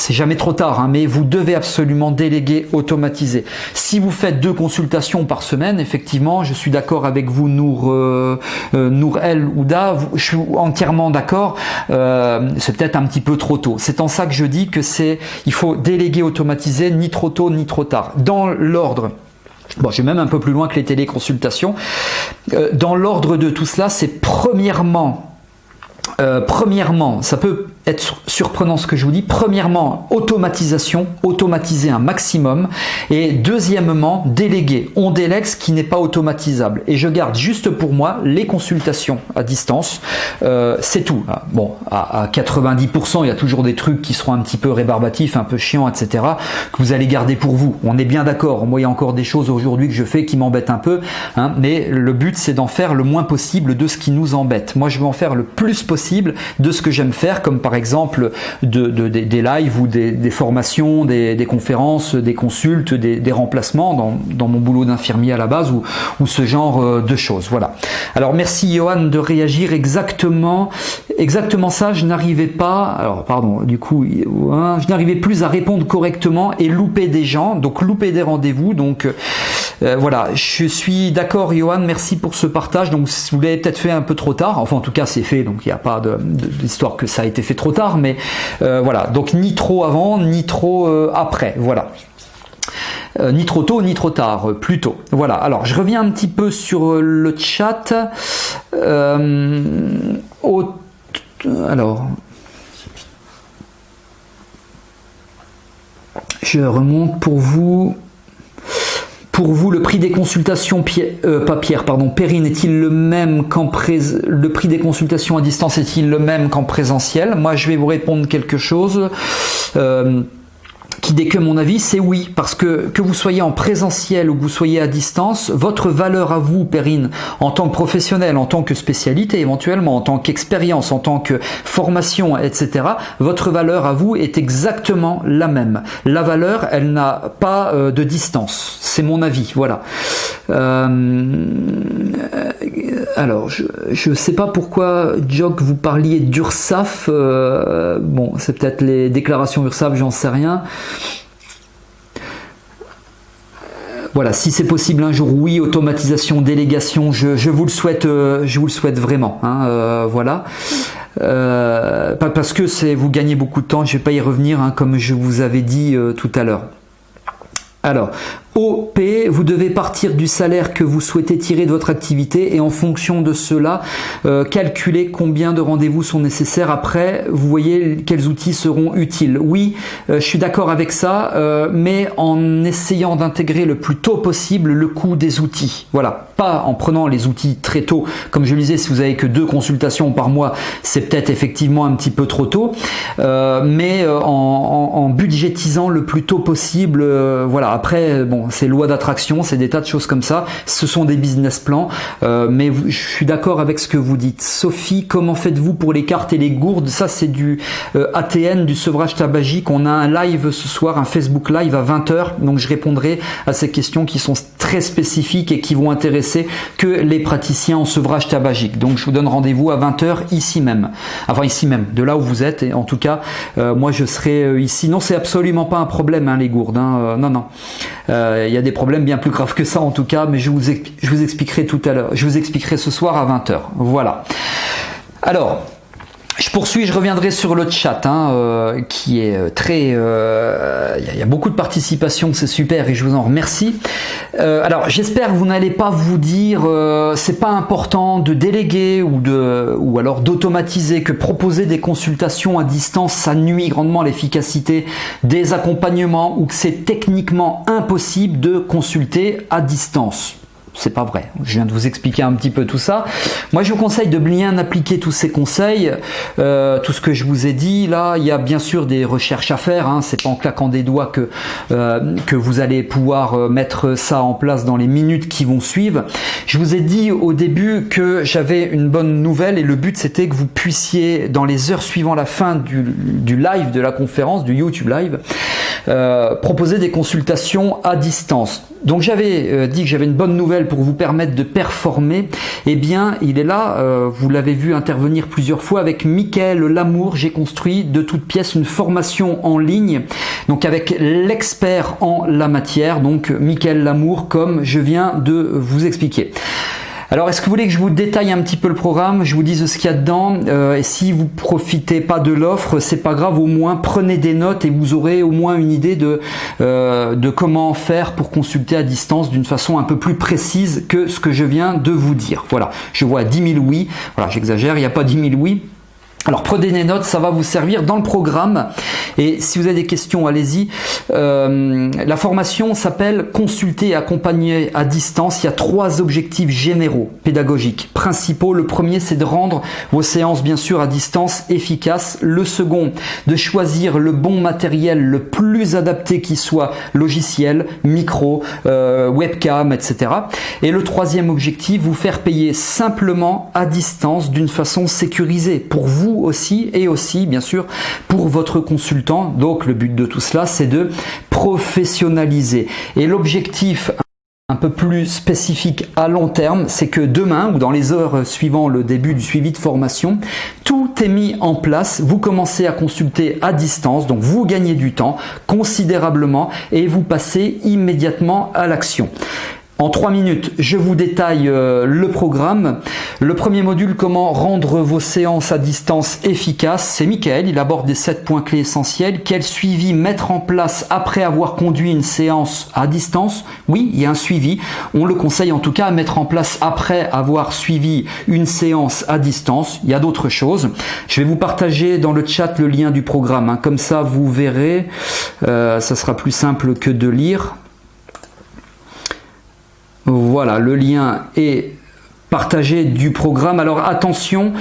jamais trop tard, hein, mais vous devez absolument déléguer, automatiser. Si vous faites 2 consultations par semaine, effectivement, je suis d'accord avec vous, Nour El Ouda, je suis entièrement d'accord, c'est peut-être un petit peu trop tôt. C'est en ça que je dis que il faut déléguer, automatiser, ni trop tôt, ni trop tard. Dans l'ordre, bon, je vais même un peu plus loin que les téléconsultations, dans l'ordre de tout cela, c'est premièrement, ça peut être surprenant ce que je vous dis. Premièrement, automatisation, automatiser un maximum. Et deuxièmement, déléguer. On délègue ce qui n'est pas automatisable. Et je garde juste pour moi les consultations à distance. C'est tout. Bon, à 90%, il y a toujours des trucs qui seront un petit peu rébarbatifs, un peu chiants, etc. que vous allez garder pour vous. On est bien d'accord. Moi, il y a encore des choses aujourd'hui que je fais qui m'embêtent un peu. Hein, mais le but, c'est d'en faire le moins possible de ce qui nous embête. Moi, je veux en faire le plus possible de ce que j'aime faire, comme par exemple des lives ou des formations, des conférences, des consultes, des remplacements dans mon boulot d'infirmier à la base ou ce genre de choses. Voilà. Alors merci Johan de réagir exactement ça. Je n'arrivais pas, alors pardon, du coup, je n'arrivais plus à répondre correctement et louper des gens, donc louper des rendez-vous. Donc voilà, je suis d'accord Johan, merci pour ce partage. Donc vous l'avez peut-être fait un peu trop tard, enfin en tout cas c'est fait, donc il n'y a pas d'histoire que ça a été fait trop tard, mais voilà, donc ni trop avant, ni trop après, voilà. Ni trop tôt, ni trop tard, plutôt. Voilà, alors je reviens un petit peu sur le chat. Alors, je remonte pour vous. Pour vous, le prix des consultations, Perrine, est-il le même le prix des consultations à distance est-il le même qu'en présentiel? Moi, je vais vous répondre quelque chose qui n'est que mon avis, c'est oui, parce que vous soyez en présentiel ou que vous soyez à distance, votre valeur à vous, Perrine, en tant que professionnel, en tant que spécialité éventuellement, en tant qu'expérience, en tant que formation, etc., votre valeur à vous est exactement la même. La valeur, elle n'a pas de distance, c'est mon avis, voilà. Alors, je sais pas pourquoi, Jock, vous parliez d'URSSAF, bon, c'est peut-être les déclarations URSSAF, j'en sais rien. Voilà, si c'est possible un jour, oui, automatisation, délégation, je vous le souhaite vraiment. Hein, voilà. Pas parce que vous gagnez beaucoup de temps, je vais pas y revenir, hein, comme je vous avais dit tout à l'heure. Alors, OP, vous devez partir du salaire que vous souhaitez tirer de votre activité et en fonction de cela, calculer combien de rendez-vous sont nécessaires. Après, vous voyez quels outils seront utiles. Oui, je suis d'accord avec ça, mais en essayant d'intégrer le plus tôt possible le coût des outils. Voilà, pas en prenant les outils très tôt. Comme je le disais, si vous avez que 2 consultations par mois, c'est peut-être effectivement un petit peu trop tôt, mais en budgétisant le plus tôt possible. Voilà, après, bon, c'est loi d'attraction, c'est des tas de choses comme ça. Ce sont des business plans, mais je suis d'accord avec ce que vous dites. Sophie, comment faites-vous pour les cartes et les gourdes? Ça, c'est du ATN, du sevrage tabagique. On a un live ce soir, un Facebook live à 20h, donc je répondrai à ces questions qui sont très spécifiques et qui vont intéresser que les praticiens en sevrage tabagique. Donc je vous donne rendez-vous à 20h ici même. Enfin ici même, de là où vous êtes. Et en tout cas, moi je serai ici. Non, c'est absolument pas un problème, hein, les gourdes. Hein. Non. Il y a des problèmes bien plus graves que ça en tout cas, mais je vous expliquerai tout à l'heure. Je vous expliquerai ce soir à 20h. Voilà. Alors, je poursuis, je reviendrai sur le chat, hein, qui est très... Il y a beaucoup de participation, c'est super et je vous en remercie. Alors, j'espère que vous n'allez pas vous dire c'est pas important de déléguer ou alors d'automatiser, que proposer des consultations à distance, ça nuit grandement à l'efficacité des accompagnements ou que c'est techniquement impossible de consulter à distance. C'est pas vrai. Je viens de vous expliquer un petit peu tout ça. Moi, je vous conseille de bien appliquer tous ces conseils, tout ce que je vous ai dit. Là, il y a bien sûr des recherches à faire. Hein. C'est pas en claquant des doigts que vous allez pouvoir mettre ça en place dans les minutes qui vont suivre. Je vous ai dit au début que j'avais une bonne nouvelle et le but c'était que vous puissiez, dans les heures suivant la fin du live, de la conférence, du YouTube live, proposer des consultations à distance. Donc j'avais dit que j'avais une bonne nouvelle pour vous permettre de performer. Eh bien, il est là, vous l'avez vu intervenir plusieurs fois avec Mickaël Lamour. J'ai construit de toutes pièces une formation en ligne, donc avec l'expert en la matière, donc Mickaël Lamour, comme je viens de vous expliquer. Alors, est-ce que vous voulez que je vous détaille un petit peu le programme, je vous dise ce qu'il y a dedans, et si vous profitez pas de l'offre, c'est pas grave, au moins prenez des notes et vous aurez au moins une idée de comment faire pour consulter à distance d'une façon un peu plus précise que ce que je viens de vous dire. Voilà, je vois 10 000 oui, voilà, j'exagère, il n'y a pas 10 000 oui. Alors prenez des notes, ça va vous servir dans le programme. Et si vous avez des questions, allez-y. La formation s'appelle Consulter et accompagner à distance. Il y a 3 objectifs généraux, pédagogiques, principaux. Le premier, c'est de rendre vos séances, bien sûr, à distance efficaces. Le second, de choisir le bon matériel, le plus adapté qui soit, logiciel, micro, webcam, etc. Et le troisième objectif, vous faire payer simplement à distance d'une façon sécurisée pour vous aussi et aussi bien sûr pour votre consultant. Donc le but de tout cela, c'est de professionnaliser. Et l'objectif un peu plus spécifique à long terme, c'est que demain ou dans les heures suivant le début du suivi de formation, tout est mis en place. Vous commencez à consulter à distance, donc vous gagnez du temps considérablement et vous passez immédiatement à l'action. En 3 minutes, je vous détaille le programme. Le premier module, comment rendre vos séances à distance efficaces, c'est Michael. Il aborde les 7 points clés essentiels. Quel suivi mettre en place après avoir conduit une séance à distance? Oui, il y a un suivi. On le conseille en tout cas à mettre en place après avoir suivi une séance à distance. Il y a d'autres choses. Je vais vous partager dans le chat le lien du programme. Comme ça, vous verrez. Ça sera plus simple que de lire. Voilà, le lien est partagé du programme. Alors attention,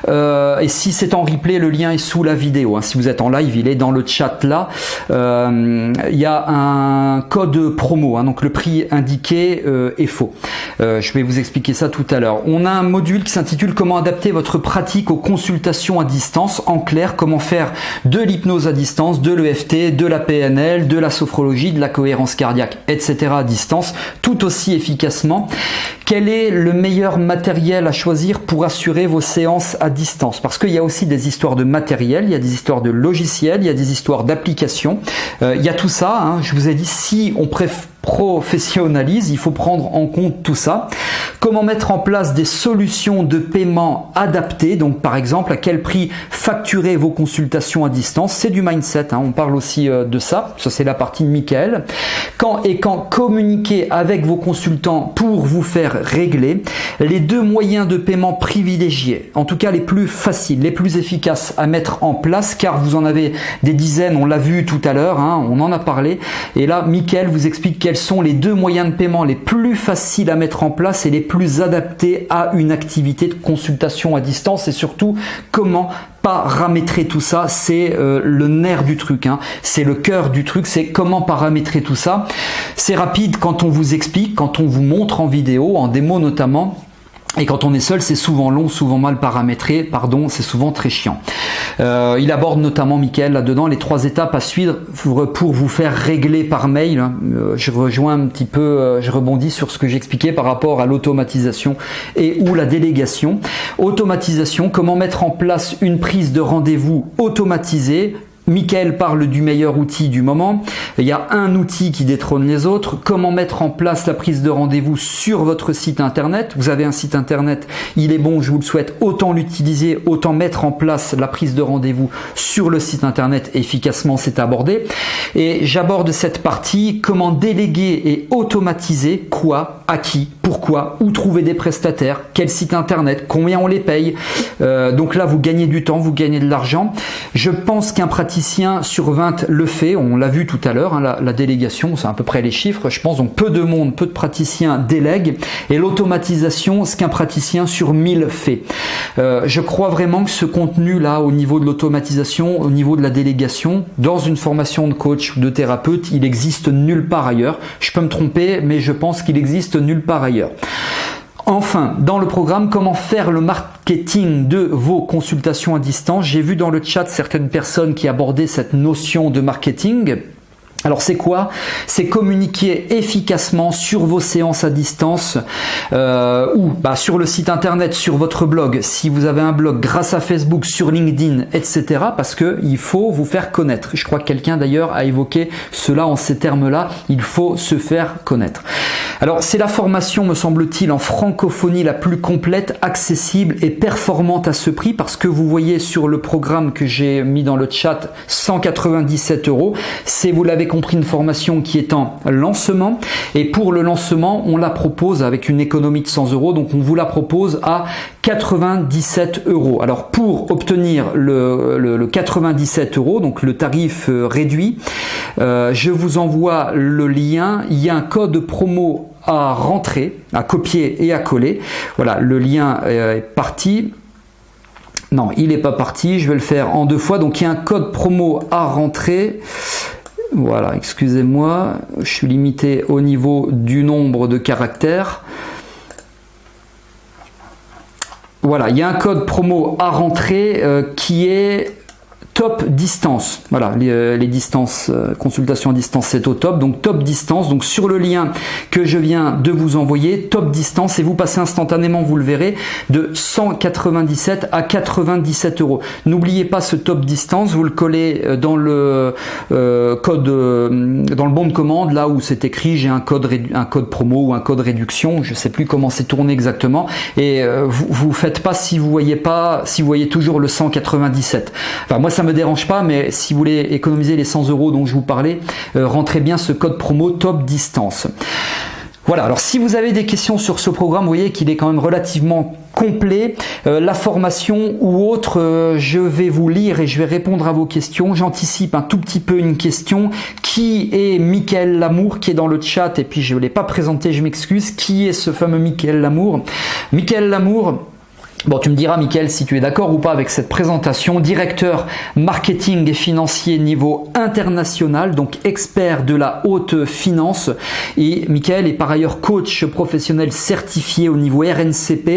et si c'est en replay, le lien est sous la vidéo. Si vous êtes en live, il est dans le chat là. Il y a un code promo, donc le prix indiqué est faux. Je vais vous expliquer ça tout à l'heure. On a un module qui s'intitule Comment adapter votre pratique aux consultations à distance. En clair, comment faire de l'hypnose à distance, de l'EFT, de la PNL, de la sophrologie, de la cohérence cardiaque, etc. à distance, tout aussi efficacement. Quel est le meilleur matériel à choisir pour assurer vos séances à distance? Parce qu'il y a aussi des histoires de matériel, il y a des histoires de logiciels, il y a des histoires d'applications. Il y a tout ça, je vous ai dit, si on professionnalise, il faut prendre en compte tout ça. Comment mettre en place des solutions de paiement adaptées, donc par exemple à quel prix facturer vos consultations à distance, c'est du mindset, on parle aussi de ça c'est la partie de Michael. Quand communiquer avec vos consultants pour vous faire régler, les 2 moyens de paiement privilégiés, en tout cas les plus faciles, les plus efficaces à mettre en place, car vous en avez des dizaines, on l'a vu tout à l'heure, on en a parlé, et là Michael vous explique quels sont les 2 moyens de paiement les plus faciles à mettre en place et les plus adaptés à une activité de consultation à distance, et surtout comment paramétrer tout ça. C'est le nerf du truc, c'est le cœur du truc, c'est comment paramétrer tout ça. C'est rapide quand on vous explique, quand on vous montre en vidéo, en démo notamment. Et quand on est seul, c'est souvent long, souvent mal paramétré, c'est souvent très chiant. Il aborde notamment, Michael, là-dedans, les 3 étapes à suivre pour vous faire régler par mail. Je rejoins un petit peu, je rebondis sur ce que j'expliquais par rapport à l'automatisation et ou la délégation. Automatisation, comment mettre en place une prise de rendez-vous automatisée. Michael parle du meilleur outil du moment. Il y a un outil qui détrône les autres. Comment mettre en place la prise de rendez-vous sur votre site internet. Vous avez un site internet, il est bon, je vous le souhaite, autant l'utiliser, autant mettre en place la prise de rendez-vous sur le site internet efficacement, c'est abordé. Et j'aborde cette partie, comment déléguer et automatiser quoi, à qui, pourquoi, où trouver des prestataires, quel site internet, combien on les paye. Donc là, vous gagnez du temps, vous gagnez de l'argent. Je pense qu'un praticien sur 20 le fait, on l'a vu tout à l'heure, la délégation, c'est à peu près les chiffres, je pense, donc peu de monde, peu de praticiens délèguent, et l'automatisation, ce qu'un praticien sur 1000 fait. Je crois vraiment que ce contenu-là, au niveau de l'automatisation, au niveau de la délégation, dans une formation de coach ou de thérapeute, il existe nulle part ailleurs. Je peux me tromper, mais je pense qu'il existe nulle part ailleurs. Enfin, dans le programme, comment faire le marketing de vos consultations à distance. J'ai vu dans le chat certaines personnes qui abordaient cette notion de marketing. Alors c'est quoi? C'est communiquer efficacement sur vos séances à distance ou sur le site internet, sur votre blog, si vous avez un blog, grâce à Facebook, sur LinkedIn, etc. Parce que il faut vous faire connaître. Je crois que quelqu'un d'ailleurs a évoqué cela en ces termes-là. Il faut se faire connaître. Alors c'est la formation, me semble-t-il, en francophonie la plus complète, accessible et performante à ce prix, parce que vous voyez sur le programme que j'ai mis dans le chat, 197 €. C'est, vous l'avez compris, une formation qui est en lancement. Et pour le lancement, on la propose avec une économie de 100 euros. Donc, on vous la propose à 97 euros. Alors, pour obtenir le 97 euros, donc le tarif réduit, je vous envoie le lien. Il y a un code promo à rentrer, à copier et à coller. Voilà, le lien est parti. Non, il n'est pas parti, je vais le faire en 2 fois. Donc il y a un code promo à rentrer. Voilà, excusez-moi, je suis limité au niveau du nombre de caractères. Voilà, il y a un code promo à rentrer qui est top distance. Voilà, les distances, consultation à distance, c'est au top. Donc top distance, donc sur le lien que je viens de vous envoyer, top distance, et vous passez instantanément, vous le verrez, de 197 à 97 euros. N'oubliez pas ce top distance, vous le collez dans le code, dans le bon de commande, là où c'est écrit j'ai un code promo ou un code réduction, je sais plus comment c'est tourné exactement, et vous faites pas si vous voyez toujours le 197. Enfin, moi ça me dérange pas, mais si vous voulez économiser les 100 euros dont je vous parlais, rentrez bien ce code promo top distance. Voilà, alors si vous avez des questions sur ce programme, vous voyez qu'il est quand même relativement complet. La formation ou autre, je vais vous lire et je vais répondre à vos questions. J'anticipe un tout petit peu une question. Qui est Michael Lamour qui est dans le chat? Et puis je ne l'ai pas présenté, je m'excuse. Qui est ce fameux Michael Lamour? Michael Lamour, bon, tu me diras, Michael, si tu es d'accord ou pas avec cette présentation. Directeur marketing et financier niveau international, donc expert de la haute finance. Et Michael est par ailleurs coach professionnel certifié au niveau RNCP.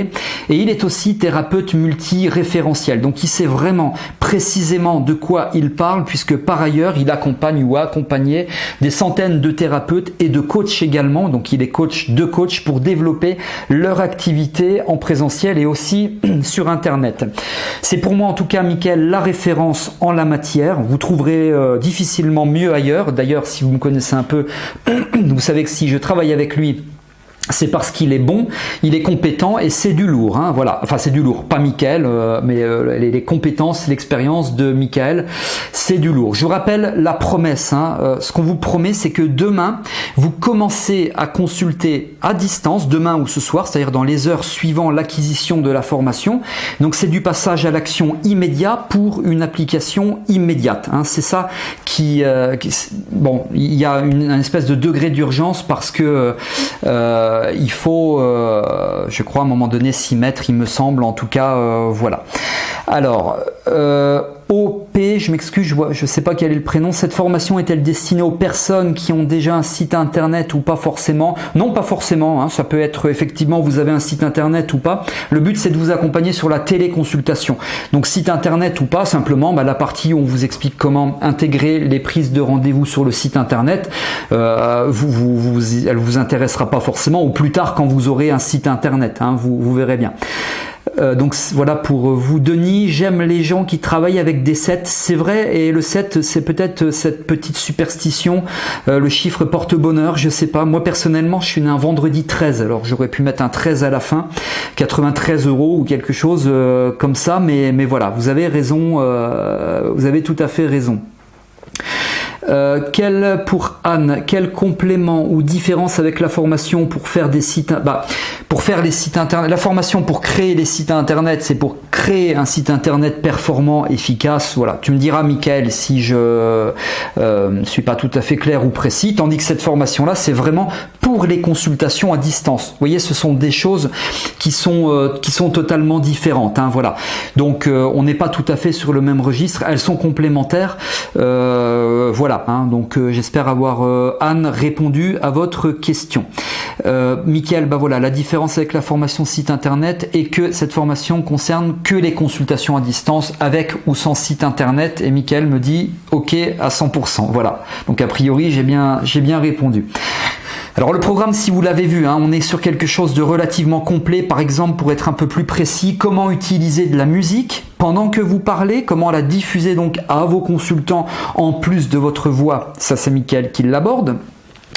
Et il est aussi thérapeute multi-référentiel. Donc, il sait vraiment précisément de quoi il parle, puisque par ailleurs, il accompagne ou a accompagné des centaines de thérapeutes et de coachs également. Donc, il est coach de coach pour développer leur activité en présentiel et aussi sur internet. C'est pour moi en tout cas, Michael, la référence en la matière. Vous trouverez difficilement mieux ailleurs. D'ailleurs, si vous me connaissez un peu, vous savez que si je travaille avec lui, c'est parce qu'il est bon, il est compétent et c'est du lourd. Hein, voilà. Enfin, c'est du lourd, pas Michael, mais les compétences, l'expérience de Michael, c'est du lourd. Je vous rappelle la promesse. Hein, ce qu'on vous promet, c'est que demain, vous commencez à consulter à distance, demain ou ce soir, c'est-à-dire dans les heures suivant l'acquisition de la formation. Donc, c'est du passage à l'action immédiat pour une application immédiate. Hein, c'est ça bon, il y a une espèce de degré d'urgence parce que il faut, je crois, à un moment donné s'y mettre, il me semble, en tout cas, voilà. Alors, OP, je m'excuse, je ne sais pas quel est le prénom. Cette formation est-elle destinée aux personnes qui ont déjà un site internet ou pas forcément? Non, pas forcément. Hein, ça peut être effectivement, vous avez un site internet ou pas. Le but, c'est de vous accompagner sur la téléconsultation. Donc, site internet ou pas, simplement, la partie où on vous explique comment intégrer les prises de rendez-vous sur le site internet, elle vous intéressera pas forcément, ou plus tard quand vous aurez un site internet. Hein, vous verrez bien. Donc voilà pour vous, Denis. J'aime les gens qui travaillent avec des 7, c'est vrai, et le 7 c'est peut-être cette petite superstition, le chiffre porte bonheur, je sais pas. Moi personnellement je suis né un vendredi 13, alors j'aurais pu mettre un 13 à la fin, 93 euros ou quelque chose comme ça, mais voilà, vous avez raison, vous avez tout à fait raison. Pour Anne, quel complément ou différence avec la formation pour faire des sites, pour faire les sites internet, la formation pour créer les sites internet, c'est pour créer un site internet performant, efficace. Voilà, tu me diras, Michael, si je suis pas tout à fait clair ou précis, tandis que cette formation-là, c'est vraiment pour les consultations à distance. Vous voyez, ce sont des choses qui sont totalement différentes. Hein, voilà. Donc, on n'est pas tout à fait sur le même registre. Elles sont complémentaires. Voilà. Hein, donc j'espère avoir Anne répondu à votre question. Michael, voilà, la différence avec la formation site internet est que cette formation concerne que les consultations à distance avec ou sans site internet, et Michael me dit ok à 100%. Voilà. Donc a priori j'ai bien répondu. Alors le programme, si vous l'avez vu, hein, on est sur quelque chose de relativement complet. Par exemple, pour être un peu plus précis, comment utiliser de la musique pendant que vous parlez, comment la diffuser donc à vos consultants en plus de votre voix. Ça, c'est Michael qui l'aborde.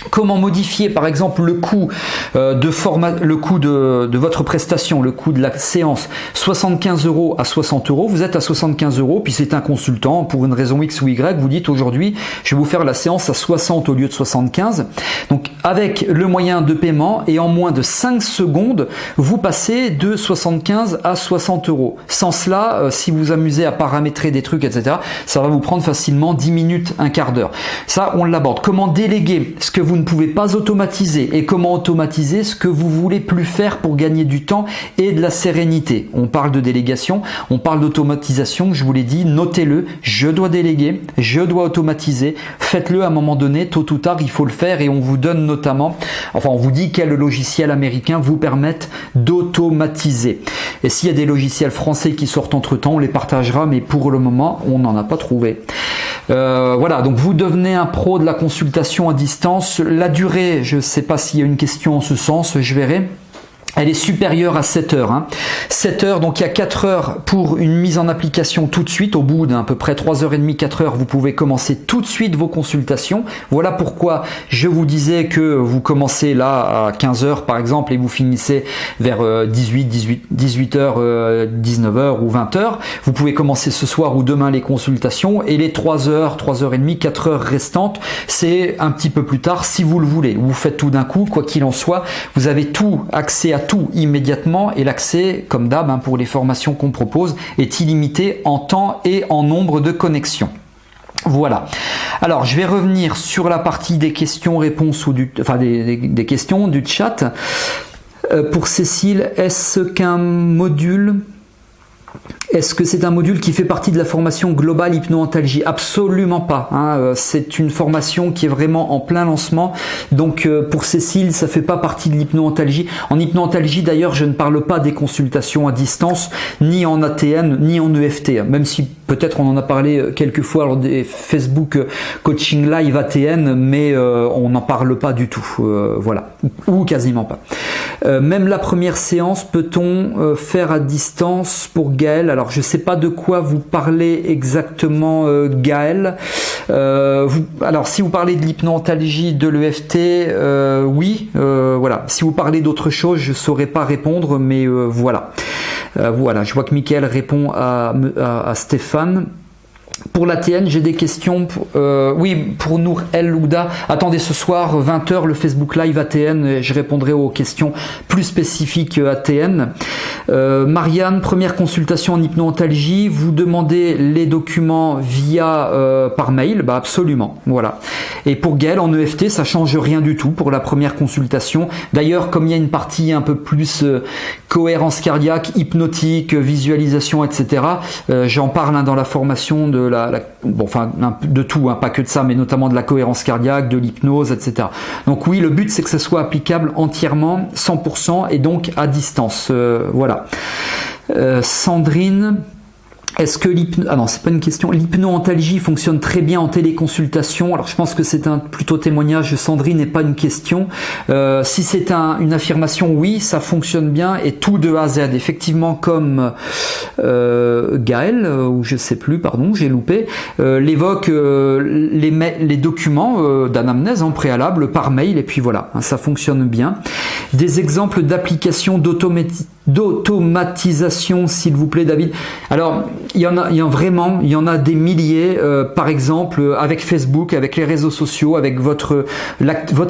Comment modifier par exemple le coût de votre prestation, le coût de la séance, 75 € à 60 €, vous êtes à 75 €, puis c'est un consultant, pour une raison X ou Y, vous dites aujourd'hui, je vais vous faire la séance à 60 au lieu de 75. Donc avec le moyen de paiement et en moins de 5 secondes, vous passez de 75 à 60 €. Sans cela, si vous vous amusez à paramétrer des trucs, etc., ça va vous prendre facilement 10 minutes, un quart d'heure. Ça, on l'aborde. Comment déléguer ce que vous ne pouvez pas automatiser et comment automatiser ce que vous voulez plus faire pour gagner du temps et de la sérénité. On parle de délégation, on parle d'automatisation, je vous l'ai dit, notez-le, je dois déléguer, je dois automatiser, faites-le à un moment donné, tôt ou tard il faut le faire et on vous donne notamment, enfin on vous dit quel logiciel américain vous permettent d'automatiser. Et s'il y a des logiciels français qui sortent entre temps, on les partagera, mais pour le moment on n'en a pas trouvé. Voilà, donc vous devenez un pro de la consultation à distance. La durée, je ne sais pas s'il y a une question en ce sens, je verrai. Elle est supérieure à 7 heures. 7 heures, donc il y a 4 heures pour une mise en application tout de suite. Au bout d'à peu près 3h30, 4 heures, vous pouvez commencer tout de suite vos consultations. Voilà pourquoi je vous disais que vous commencez là à 15 heures par exemple et vous finissez vers 18h, 19h ou 20h. Vous pouvez commencer ce soir ou demain les consultations et les 3 heures, 3h30, 4 heures restantes, c'est un petit peu plus tard si vous le voulez. Vous faites tout d'un coup, quoi qu'il en soit, vous avez tout accès à tout immédiatement et l'accès, comme d'hab, pour les formations qu'on propose, est illimité en temps et en nombre de connexions. Voilà. Alors, je vais revenir sur la partie des questions-réponses ou des questions du chat. Pour Cécile, est-ce que c'est un module qui fait partie de la formation globale hypno-antalgie? Absolument pas. C'est une formation qui est vraiment en plein lancement. Donc pour Cécile, ça fait pas partie de l'hypno-antalgie. En hypno-antalgie, d'ailleurs, je ne parle pas des consultations à distance, ni en ATN, ni en EFT. Même si peut-être on en a parlé quelques fois lors des Facebook Coaching Live ATN, mais on n'en parle pas du tout. Voilà. Ou quasiment pas. Même la première séance, peut-on faire à distance pour Gaël? Alors, je ne sais pas de quoi vous parlez exactement, Gaël. Alors, si vous parlez de l'hypno-antalgie, de l'EFT, oui. Voilà. Si vous parlez d'autre chose, je ne saurais pas répondre, mais voilà. Voilà. Je vois que Mickaël répond à Stéphane. Pour l'ATN, j'ai des questions. Oui, pour Nour El Ouda. Attendez, ce soir, 20h, le Facebook Live ATN. Je répondrai aux questions plus spécifiques ATN. Marianne, première consultation en hypno-antalgie. Vous demandez les documents par mail? Bah, absolument. Voilà. Et pour Gaël, en EFT, ça change rien du tout pour la première consultation. D'ailleurs, comme il y a une partie un peu plus cohérence cardiaque, hypnotique, visualisation, etc., j'en parle dans la formation de de tout, pas que de ça, mais notamment de la cohérence cardiaque, de l'hypnose, etc. Donc oui, le but c'est que ce soit applicable entièrement, 100% et donc à distance. Voilà. Sandrine, est-ce que c'est pas une question. L'hypno-antalgie fonctionne très bien en téléconsultation. Alors je pense que c'est un plutôt témoignage de Sandrine et pas une question. Si c'est une affirmation, oui, ça fonctionne bien et tout de A à Z. Effectivement, comme Gaël, ou je sais plus, pardon, j'ai loupé, l'évoque les documents d'anamnèse en préalable par mail et puis voilà, ça fonctionne bien. Des exemples d'applications d'automatisation, s'il vous plaît, David. Alors, il y en a des milliers, par exemple, avec Facebook, avec les réseaux sociaux, avec votre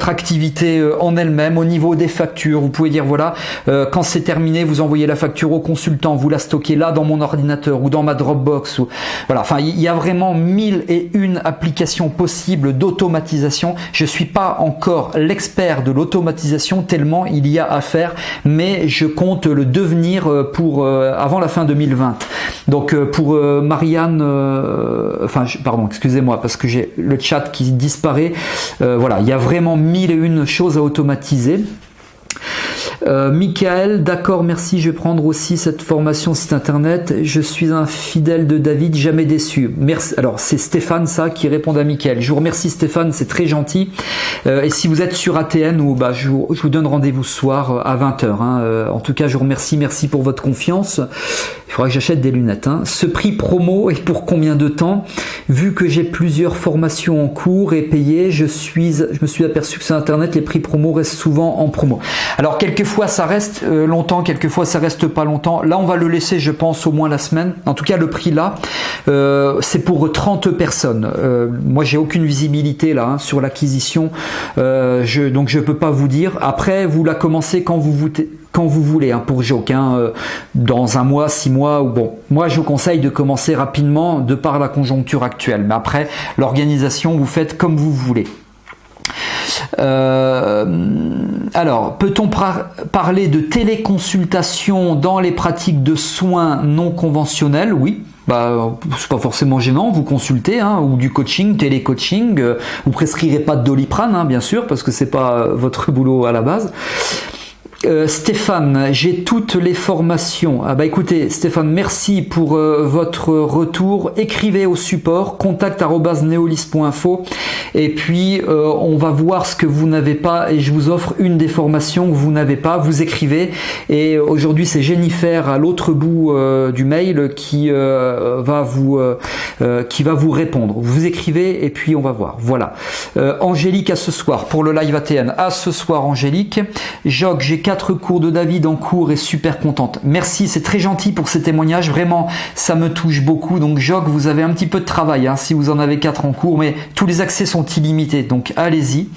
activité en elle-même, au niveau des factures. Vous pouvez dire, voilà, quand c'est terminé, vous envoyez la facture au consultant, vous la stockez là dans mon ordinateur ou dans ma Dropbox. Voilà, enfin, il y a vraiment 1001 applications possibles d'automatisation. Je suis pas encore l'expert de l'automatisation tellement il y a à faire, mais je compte le devenir avant la fin 2020. Donc pour Marianne, pardon, excusez-moi parce que j'ai le chat qui disparaît. Voilà, il y a vraiment 1001 choses à automatiser. Michael, d'accord, merci, je vais prendre aussi cette formation site internet. Je suis un fidèle de David, jamais déçu. Merci. Alors c'est Stéphane ça qui répond à Michael. Je vous remercie Stéphane, c'est très gentil. Et si vous êtes sur ATN, ou je vous donne rendez-vous ce soir à 20h. En tout cas, je vous remercie, merci pour votre confiance. Il faudra que j'achète des lunettes. Ce prix promo est pour combien de temps? Vu que j'ai plusieurs formations en cours et payées, je me suis aperçu que sur internet les prix promo restent souvent en promo. Alors quelquefois ça reste longtemps, quelquefois ça reste pas longtemps. Là on va le laisser, je pense, au moins la semaine. En tout cas le prix là, c'est pour 30 personnes. Moi j'ai aucune visibilité là sur l'acquisition, donc je peux pas vous dire. Après vous la commencez quand vous voulez, pour Joke, dans un mois, 6 mois, ou bon. Moi, je vous conseille de commencer rapidement de par la conjoncture actuelle. Mais après, l'organisation, vous faites comme vous voulez. Alors, peut-on parler de téléconsultation dans les pratiques de soins non conventionnels? Oui. C'est pas forcément gênant, vous consultez, ou du coaching, télécoaching. Vous prescrirez pas de Doliprane, bien sûr, parce que c'est pas votre boulot à la base. Stéphane, j'ai toutes les formations. Écoutez Stéphane, merci pour votre retour. Écrivez au support contact@neolis.info et puis on va voir ce que vous n'avez pas et je vous offre une des formations que vous n'avez pas. Vous écrivez et aujourd'hui c'est Jennifer à l'autre bout du mail qui va vous répondre. Vous écrivez et puis on va voir. Voilà. Angélique à ce soir pour le live ATN. À ce soir Angélique. Jacques, j'ai 4 cours de David en cours et super contente. Merci, c'est très gentil pour ces témoignages. Vraiment, ça me touche beaucoup. Donc, Joc, vous avez un petit peu de travail si vous en avez 4 en cours, mais tous les accès sont illimités. Donc, allez-y.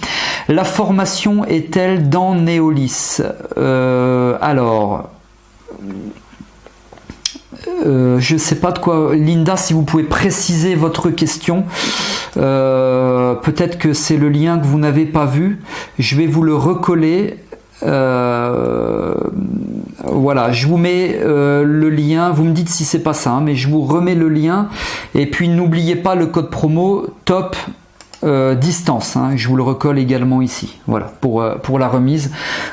La formation est-elle dans Neolis? Alors... je ne sais pas de quoi... Linda, si vous pouvez préciser votre question. Peut-être que c'est le lien que vous n'avez pas vu. Je vais vous le recoller. Voilà, je vous mets le lien, vous me dites si c'est pas ça, mais je vous remets le lien et puis n'oubliez pas le code promo top distance, je vous le recolle également ici, voilà, pour la remise,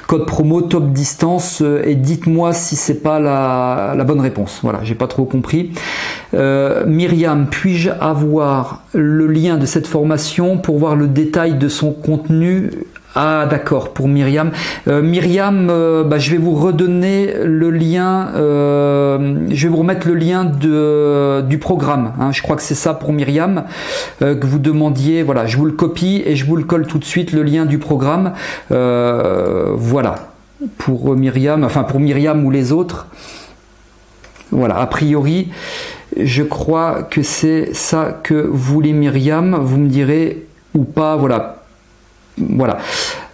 code promo top distance et dites-moi si c'est pas la bonne réponse, voilà, j'ai pas trop compris. Myriam, puis-je avoir le lien de cette formation pour voir le détail de son contenu? Ah d'accord, pour Myriam. Myriam, je vais vous redonner le lien, je vais vous remettre le lien du programme. Je crois que c'est ça pour Myriam que vous demandiez. Voilà, je vous le copie et je vous le colle tout de suite, le lien du programme. Voilà, pour Myriam, enfin pour Myriam ou les autres. Voilà, a priori, je crois que c'est ça que voulait Myriam. Vous me direz ou pas, voilà.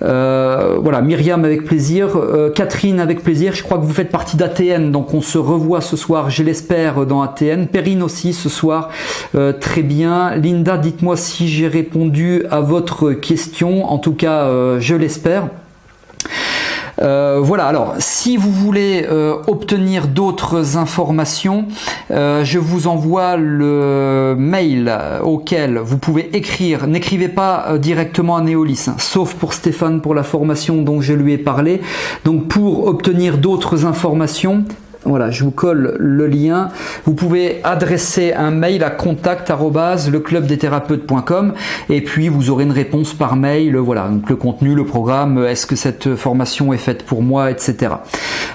Voilà, Myriam avec plaisir, Catherine avec plaisir, je crois que vous faites partie d'ATN, donc on se revoit ce soir, je l'espère, dans ATN. Perrine aussi ce soir, très bien. Linda, dites-moi si j'ai répondu à votre question, en tout cas je l'espère. Voilà, alors si vous voulez obtenir d'autres informations, je vous envoie le mail auquel vous pouvez écrire. N'écrivez pas directement à Neolis, sauf pour Stéphane pour la formation dont je lui ai parlé. Donc pour obtenir d'autres informations, voilà, je vous colle le lien. Vous pouvez adresser un mail à contact@leclubdesthérapeutes.com et puis vous aurez une réponse par mail. Voilà, donc le contenu, le programme, est-ce que cette formation est faite pour moi, etc.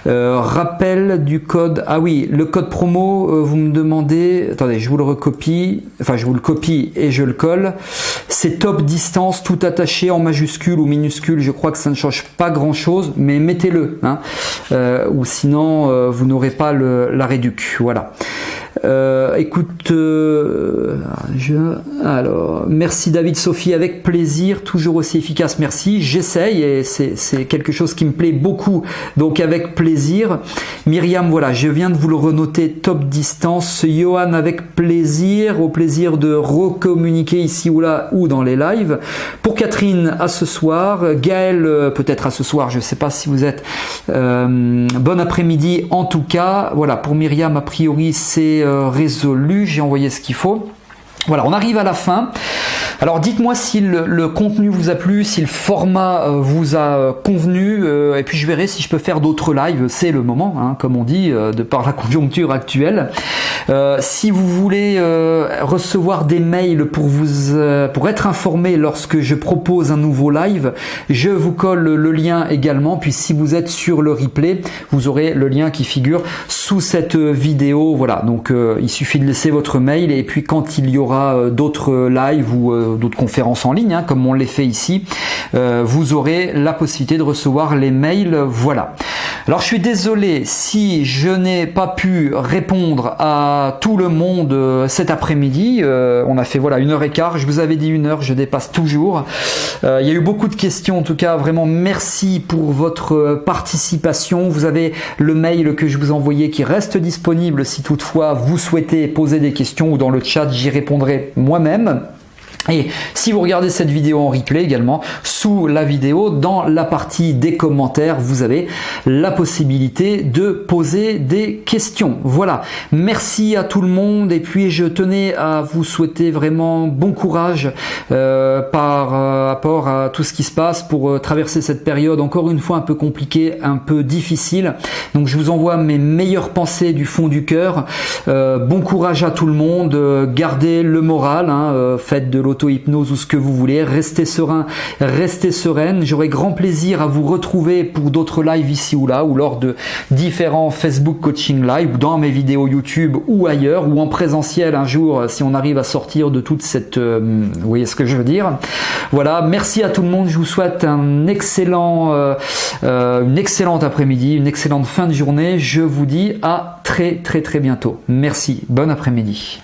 Rappel du code. Ah oui, le code promo, vous me demandez. Attendez, je vous le recopie. Enfin, je vous le copie et je le colle. C'est top distance, tout attaché en majuscule ou minuscule. Je crois que ça ne change pas grand-chose, mais mettez-le, ou sinon vous n'aurez pas la réduc. Voilà. Écoute, alors, merci David, Sophie, avec plaisir, toujours aussi efficace, merci, j'essaye et c'est quelque chose qui me plaît beaucoup, donc avec plaisir. Myriam, voilà, je viens de vous le renoter, top distance. Johan, avec plaisir, au plaisir de recommuniquer ici ou là ou dans les lives. Pour Catherine, à ce soir. Gaël, peut-être à ce soir, je ne sais pas si vous êtes. Bon après-midi en tout cas. Voilà, pour Myriam, a priori c'est résolu, j'ai envoyé ce qu'il faut. Voilà, on arrive à la fin. Alors dites-moi si le contenu vous a plu, si le format vous a convenu, et puis je verrai si je peux faire d'autres lives. C'est le moment, hein, comme on dit, de par la conjoncture actuelle. Si vous voulez recevoir des mails pour être informé lorsque je propose un nouveau live, je vous colle le lien également. Puis si vous êtes sur le replay, vous aurez le lien qui figure sous cette vidéo. Voilà, donc il suffit de laisser votre mail, et puis quand il y aura d'autres lives ou d'autres conférences en ligne, hein, comme on les fait ici, vous aurez la possibilité de recevoir les mails. Voilà. Alors je suis désolé si je n'ai pas pu répondre à tout le monde cet après-midi. On a fait 1h15, je vous avais dit 1 heure, je dépasse toujours. Il y a eu beaucoup de questions, en tout cas vraiment merci pour votre participation. Vous avez le mail que je vous envoyais qui reste disponible si toutefois vous souhaitez poser des questions, ou dans le chat j'y répondrai moi-même. Et si vous regardez cette vidéo en replay également, sous la vidéo, dans la partie des commentaires, vous avez la possibilité de poser des questions. Voilà, merci à tout le monde, et puis je tenais à vous souhaiter vraiment bon courage par rapport à tout ce qui se passe pour traverser cette période encore une fois un peu compliquée, un peu difficile. Donc je vous envoie mes meilleures pensées du fond du cœur. Bon courage à tout le monde, gardez le moral, hein, faites de l'auto-hypnose ou ce que vous voulez, restez serein, restez sereine. J'aurai grand plaisir à vous retrouver pour d'autres lives ici ou là, ou lors de différents Facebook Coaching Live, ou dans mes vidéos YouTube ou ailleurs, ou en présentiel un jour si on arrive à sortir de toute cette... vous voyez ce que je veux dire. Voilà, merci à tout le monde, je vous souhaite une excellente après-midi, une excellente fin de journée. Je vous dis à très bientôt. Merci, bon après-midi.